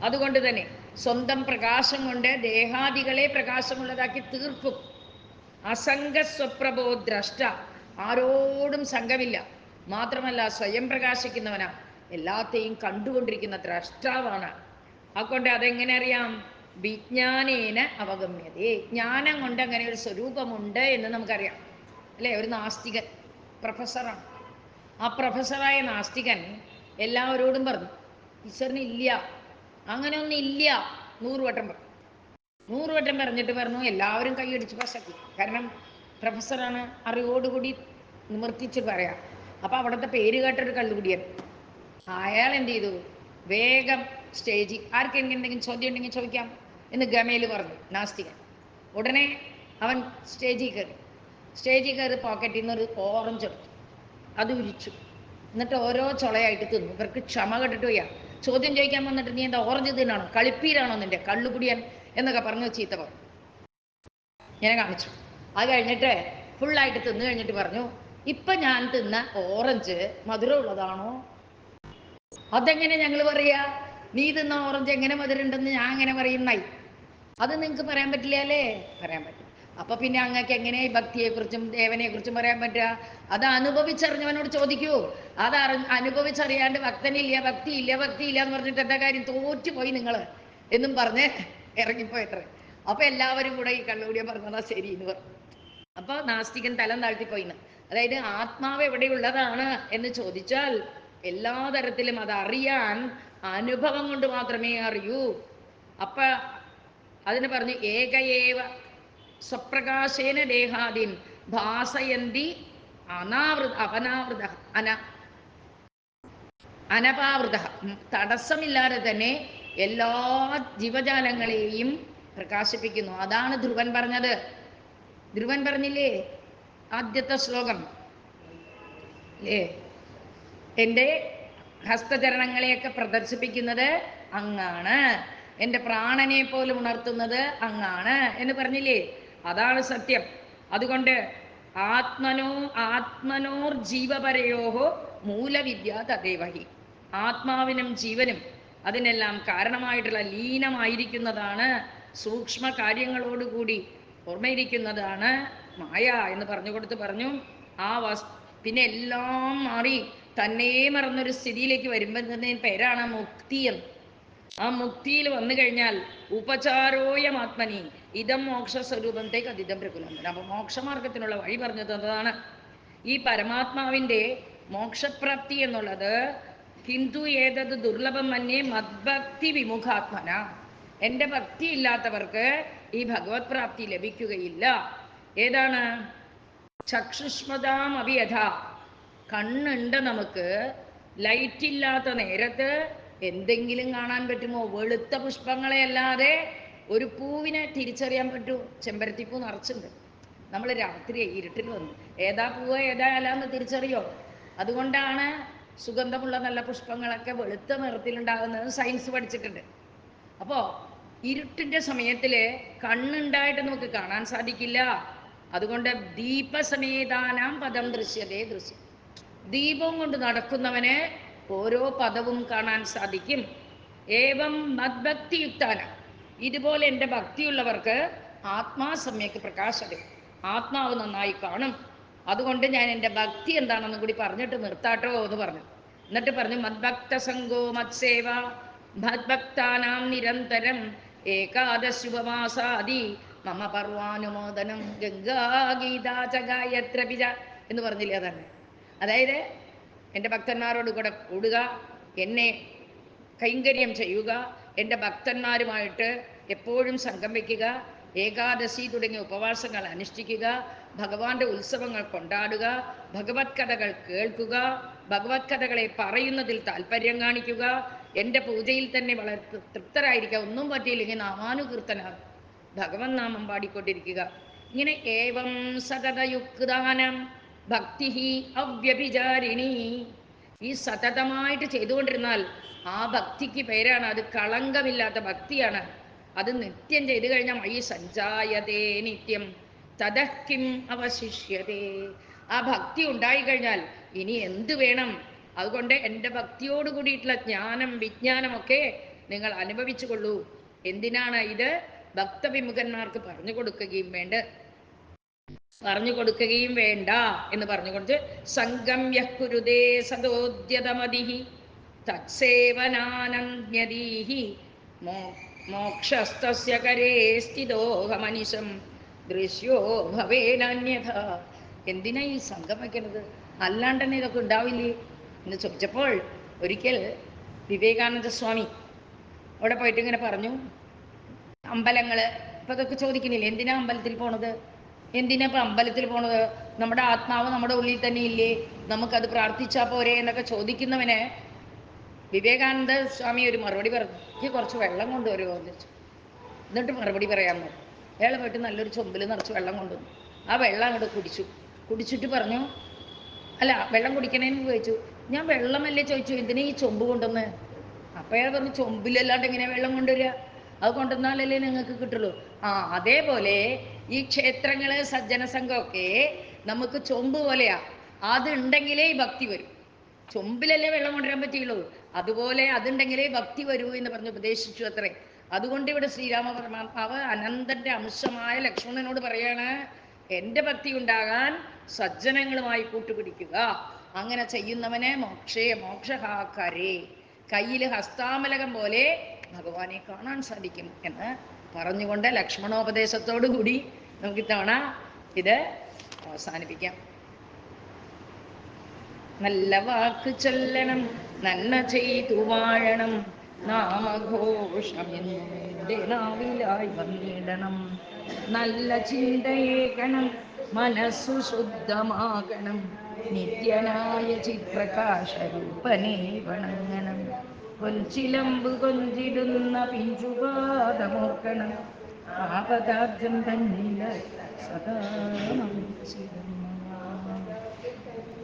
അതുകൊണ്ട് തന്നെ സ്വന്തം പ്രകാശം കൊണ്ട് ദേഹാദികളെ പ്രകാശമുള്ളതാക്കി തീർക്കും. അസംഗസ്വപ്രഭോ ദ്രഷ്ട, ആരോടും സംഘമില്ല. മാത്രമല്ല സ്വയം പ്രകാശിക്കുന്നവനാ, എല്ലാത്തെയും കണ്ടുകൊണ്ടിരിക്കുന്ന ദ്രഷ്ടാവാണ്. അതുകൊണ്ട് അതെങ്ങനെ അറിയാം? വിജ്ഞാനേന അവഗമ്യതേ, ജ്ഞാനം കൊണ്ട് അങ്ങനെ ഒരു സ്വരൂപമുണ്ട് എന്ന് നമുക്കറിയാം അല്ലേ. ഒരു നാസ്തികൻ പ്രൊഫസറാണ്. ആ പ്രൊഫസറായ നാസ്തികൻ എല്ലാവരോടും പറഞ്ഞു ഈശ്വരന് ഇല്ല, അങ്ങനെ ഒന്നും ഇല്ല 100 വട്ടം പറഞ്ഞു. 100 വട്ടം പറഞ്ഞിട്ട് പറഞ്ഞു, എല്ലാവരും കൈയടിച്ച് പശക്കി. കാരണം പ്രൊഫസറാണ്, അറിവോടുകൂടി നിവർത്തിച്ച് പറയാം. അപ്പം അവിടുത്തെ പേര് കേട്ടൊരു കള്ളുകുടിയൻ, അയാൾ എന്ത് ചെയ്തു? വേഗം സ്റ്റേജിൽ ആർക്കെങ്കിലും എന്തെങ്കിലും ചോദ്യം ഉണ്ടെങ്കിൽ ചോദിക്കാം എന്ന് ഗമയിൽ പറഞ്ഞു നാസ്തികൻ. ഉടനെ അവൻ സ്റ്റേജിൽ കയറി പോക്കറ്റിൽ നിന്ന് ഒരു ഓറഞ്ച് എടുത്തു, അത് ഉരിച്ചു. എന്നിട്ട് ഓരോ ചുളയായിട്ട് തിന്നു. ഇവർക്ക് ക്ഷമ കെട്ടിട്ട് പോയാ. ചോദ്യം ചോദിക്കാൻ വന്നിട്ട് നീ എന്താ ഓറഞ്ച് തിന്നാണോ, കളിപ്പീരാണോ നിന്റെ, കള്ളുകുടിയൻ എന്നൊക്കെ പറഞ്ഞു ചീത്ത പറഞ്ഞു. ഞാൻ കാണിച്ചു. അത് കഴിഞ്ഞിട്ട് ഫുള്ളായിട്ട് തിന്നു കഴിഞ്ഞിട്ട് പറഞ്ഞു, ഇപ്പം ഞാൻ തിന്ന ഓറഞ്ച് മധുരമുള്ളതാണോ? അതെങ്ങനെ ഞങ്ങൾ പറയാ? നീ തിന്ന ഓറഞ്ച് എങ്ങനെ മധുരം ഉണ്ടെന്ന് ഞാൻ എങ്ങനെ പറയുന്നായി? അത് നിങ്ങൾക്ക് പറയാൻ പറ്റില്ല അല്ലേ? പറയാൻ പറ്റും. അപ്പൊ പിന്നെ അങ്ങക്ക് എങ്ങനെ ഭക്തിയെക്കുറിച്ചും ദേവനെക്കുറിച്ചും പറയാൻ പറ്റുക? അത് അനുഭവിച്ചറിഞ്ഞവനോട് ചോദിക്കൂ. അത് അനുഭവിച്ചറിയാണ്ട് ഭക്തനില്ല, ഭക്തിയില്ല എന്ന് പറഞ്ഞിട്ട് എന്താ കാര്യം? തോറ്റുപോയി നിങ്ങൾ എന്നും പറഞ്ഞ് ഇറങ്ങിപ്പോയത്ര. അപ്പൊ എല്ലാവരും കൂടെ ഈ കള്ളുകൂടിയ പറഞ്ഞതാ ശരി എന്ന് പറഞ്ഞു. അപ്പൊ നാസ്തികൻ തലം താഴ്ത്തിപ്പോയിന്ന്. അതായത് ആത്മാവ് എവിടെയുള്ളതാണ് എന്ന് ചോദിച്ചാൽ എല്ലാ തരത്തിലും അതറിയാൻ അനുഭവം കൊണ്ട് മാത്രമേ അറിയൂ. അപ്പൊ അതിന് പറഞ്ഞു ഏകയേവ സ്വപ്രകാശേന ദേഹാദിം ഭാസയന്തി അനപാവൃത, തടസ്സമില്ലാതെ തന്നെ എല്ലാ ജീവജാലങ്ങളെയും പ്രകാശിപ്പിക്കുന്നു. അതാണ് ധ്രുവൻ പറഞ്ഞത്. ധ്രുവൻ പറഞ്ഞില്ലേ ആദ്യത്തെ ശ്ലോകം അല്ലേ, എൻ്റെ ഹസ്തചരണങ്ങളെയൊക്കെ പ്രദർശിപ്പിക്കുന്നത് അങ്ങാണ്, എൻ്റെ പ്രാണനെ പോലും ഉണർത്തുന്നത് അങ്ങാണ് എന്ന് പറഞ്ഞില്ലേ. അതാണ് സത്യം. അതുകൊണ്ട് ആത്മനോർ ജീവപരയോഹോ മൂലവിദ്യ തദേവഹി. ആത്മാവിനും ജീവനും അതിനെല്ലാം കാരണമായിട്ടുള്ള ലീനമായിരിക്കുന്നതാണ്, സൂക്ഷ്മ കാര്യങ്ങളോടുകൂടി ഓർമ്മയിരിക്കുന്നതാണ് മായ എന്ന് പറഞ്ഞു പറഞ്ഞു. ആ പിന്നെ എല്ലാം മാറി തന്നെ മറന്നൊരു സ്ഥിതിയിലേക്ക് വരുമ്പോൾ തന്നെ പേരാണ് മുക്തി എന്ന്. ആ മുക്തിയിൽ വന്നു കഴിഞ്ഞാൽ ഉപചാരോയം ആത്മനി ഇതം മോക്ഷസ്വരൂപത്തേക്ക് അതിഥം പ്രകുലന്തൻ. അപ്പൊ മോക്ഷമാർഗത്തിനുള്ള വഴി പറഞ്ഞു തന്നതാണ്. ഈ പരമാത്മാവിൻ്റെ മോക്ഷപ്രാപ്തി എന്നുള്ളത് ഹിന്ദു ഏതത് ദുർലഭം മന്യേ മദ്ഭക്തി വിമുഖാത്മന. എൻ്റെ ഭക്തി ഇല്ലാത്തവർക്ക് ഈ ഭഗവത് പ്രാപ്തി ലഭിക്കുകയില്ല. ഏതാണ്? ചക്ഷുഷ്മതാം അഭിയഥ. കണ്ണുണ്ട് നമുക്ക്, ലൈറ്റ് ഇല്ലാത്ത നേരത്ത് എന്തെങ്കിലും കാണാൻ പറ്റുമോ? വെളുത്ത പുഷ്പങ്ങളെ അല്ലാതെ ഒരു പൂവിനെ തിരിച്ചറിയാൻ പറ്റൂ? ചെമ്പരത്തിപ്പൂ നിറച്ചുണ്ട്. നമ്മൾ രാത്രി ഇരുട്ടിൽ വന്നു ഏതാ പൂവ് ഏതാ അല്ലാന്ന് തിരിച്ചറിയോ? അതുകൊണ്ടാണ് സുഗന്ധമുള്ള നല്ല പുഷ്പങ്ങളൊക്കെ വെളുത്ത നിറത്തിലുണ്ടാകുന്നത് സയൻസ് പഠിച്ചിട്ടുണ്ട്. അപ്പോൾ ഇരുട്ടിൻ്റെ സമയത്തിൽ കണ്ണുണ്ടായിട്ട് നമുക്ക് കാണാൻ സാധിക്കില്ല. അതുകൊണ്ട് ദീപസമേതാനാം പദം ദൃശ്യതേ ദൃശ്യം. ദീപം കൊണ്ട് നടക്കുന്നവന് ഓരോ പദവും കാണാൻ സാധിക്കും. ഏവം മദ്ഭക്തിയുക്താന, ഇതുപോലെ എൻ്റെ ഭക്തിയുള്ളവർക്ക് ആത്മാ സമ്യക്ക് പ്രകാശതേ, ആത്മാവ് നന്നായി കാണും. അതുകൊണ്ട് ഞാൻ എൻ്റെ ഭക്തി എന്താണെന്നും കൂടി പറഞ്ഞിട്ട് നിർത്താട്ടോ എന്ന് പറഞ്ഞു. എന്നിട്ട് പറഞ്ഞു മദ്ഭക്ത സംഘോ മത്സേവ മദ്ഭക്താനാം നിരന്തരം ഏകാദശുപമാസാദി മമ പർവാനുമോദനം ഗംഗാഗീതാച ഗായത്ര പിജ എന്ന് പറഞ്ഞില്ലേ? അതാണ്. അതായത് എൻ്റെ ഭക്തന്മാരോട് കൂടെ കൂടുക, എന്നെ കൈങ്കര്യം ചെയ്യുക, എൻ്റെ ഭക്തന്മാരുമായിട്ട് എപ്പോഴും സംഘം വയ്ക്കുക, ഏകാദശി തുടങ്ങിയ ഉപവാസങ്ങൾ അനുഷ്ഠിക്കുക, ഭഗവാന്റെ ഉത്സവങ്ങൾ കൊണ്ടാടുക, ഭഗവത് കഥകൾ കേൾക്കുക, ഭഗവത് കഥകളെ പറയുന്നതിൽ താല്പര്യം കാണിക്കുക, എൻ്റെ പൂജയിൽ തന്നെ വളരെ തൃപ്തരായിരിക്കുക, ഒന്നും പറ്റിയില്ലെങ്കിൽ നാമാനുകീർത്തന ഭഗവൻ നാമം പാടിക്കൊണ്ടിരിക്കുക. ഇങ്ങനെ ഏവം സതതയുക്താനം ഭക്തി അവ്യഭിചാരിണി. ഈ സതതമായിട്ട് ചെയ്തുകൊണ്ടിരുന്നാൽ ആ ഭക്തിക്ക് പേരാണ്, അത് കളങ്കമില്ലാത്ത ഭക്തിയാണ്. അത് നിത്യം ചെയ്തു കഴിഞ്ഞാൽ മയി സഞ്ചായതേ നിത്യം തദഃ അവശിഷ്യതേ. ആ ഭക്തി ഉണ്ടായിക്കഴിഞ്ഞാൽ ഇനി എന്ത് വേണം? അതുകൊണ്ട് എൻ്റെ ഭക്തിയോട് കൂടിയിട്ടുള്ള ജ്ഞാനം വിജ്ഞാനമൊക്കെ നിങ്ങൾ അനുഭവിച്ചു കൊള്ളൂ. എന്തിനാണ് ഇത്? ഭക്തവിമുഖന്മാർക്ക് പറഞ്ഞു കൊടുക്കുകയും വേണ്ട എന്ന് പറഞ്ഞുകൊണ്ട് സംഗമ്യ കുരുതേ സദോദ്യതമതിഹി തത്സേവനാനന്യതീഹി മോക്ഷസ്തസ്യ കരേ സ്ഥിതോഹമനിശം ദൃശ്യോ ഭവേനന്യഥ. എന്തിനാ ഈ സംഘം വയ്ക്കുന്നത്? അല്ലാണ്ട് തന്നെ ഇതൊക്കെ ഉണ്ടാവില്ലേ എന്ന് ചോദിച്ചപ്പോൾ ഒരിക്കൽ വിവേകാനന്ദ സ്വാമി അവിടെ പോയിട്ട് ഇങ്ങനെ പറഞ്ഞു, അമ്പലങ്ങൾ ഇപ്പം ഇതൊക്കെ ചോദിക്കുന്നില്ലേ, എന്തിനാ അമ്പലത്തിൽ പോണത്, എന്തിനാ ഇപ്പം അമ്പലത്തിൽ പോണത്? നമ്മുടെ ആത്മാവ് നമ്മുടെ ഉള്ളിൽ തന്നെ ഇല്ലേ, നമുക്കത് പ്രാർത്ഥിച്ചാൽ പോരെ എന്നൊക്കെ ചോദിക്കുന്നവന് വിവേകാനന്ദ സ്വാമി ഒരു മറുപടി പറഞ്ഞു, എനിക്ക് കുറച്ച് വെള്ളം കൊണ്ടുവരുമോ എന്ന് വെച്ചു. എന്നിട്ട് മറുപടി പറയാൻ പറഞ്ഞു. അയാൾ പോയിട്ട് നല്ലൊരു ചൊമ്പിൽ നിറച്ച് വെള്ളം കൊണ്ടുവന്നു. ആ വെള്ളം അങ്ങോട്ട് കുടിച്ചിട്ട് പറഞ്ഞു, അല്ല വെള്ളം കുടിക്കണേന്ന് ചോദിച്ചു. ഞാൻ വെള്ളമല്ലേ ചോദിച്ചു, എന്തിനാ ഈ ചൊമ്പ് കൊണ്ടുവന്ന്? അപ്പം അയാൾ പറഞ്ഞു, ചൊമ്പിലല്ലാണ്ട് എങ്ങനെയാ വെള്ളം കൊണ്ടുവരിക? അത് കൊണ്ടുവന്നാലല്ലേ നിങ്ങൾക്ക് കിട്ടുള്ളൂ. അതേപോലെ ഈ ക്ഷേത്രങ്ങള് സജ്ജന സംഘമൊക്കെ നമുക്ക് ചൊമ്പ് പോലെയാ. അതുണ്ടെങ്കിലേ ഈ ഭക്തി വരും. ചൊമ്പിലല്ലേ വെള്ളം കൊണ്ടുവരാൻ പറ്റുള്ളൂ, അതുപോലെ അതുണ്ടെങ്കിലേ ഭക്തി വരൂ എന്ന് പറഞ്ഞ് ഉപദേശിച്ചു അത്രേ. അതുകൊണ്ട് ഇവിടെ ശ്രീരാമ പരമാത്മാവ് അനന്തന്റെ അംശമായ ലക്ഷ്മണനോട് പറയാണ്, എൻ്റെ ഭക്തി ഉണ്ടാകാൻ സജ്ജനങ്ങളുമായി കൂട്ടുപിടിക്കുക. അങ്ങനെ ചെയ്യുന്നവനെ മോക്ഷഹാക്കരേ, കയ്യിൽ ഹസ്താമലകം പോലെ ഭഗവാനെ കാണാൻ സാധിക്കും എന്ന് പറഞ്ഞുകൊണ്ട് ലക്ഷ്മണോപദേശത്തോടു കൂടി നമുക്ക് ഇത്തവണ ഇത് അവസാനിപ്പിക്കാം. നല്ല വാക്ക് ചൊല്ലണം, നന്മ ചെയ്തു വാഴണം, നാമഘോഷമെന്നും എൻ്റെ നാവിലായി വന്നിടണം. നല്ല ചിന്തയേകണം, മനസ്സു ശുദ്ധമാകണം, നിത്യനായ ചിത്രകാശരൂപനെ വണങ്ങണം. കൊഞ്ചിലമ്പ് കൊഞ്ചിടുന്ന പിഞ്ചുപാദമോർക്കണം, ആപദാബ്ജം തന്നിൽ സദാ നമിച്ചിടണം.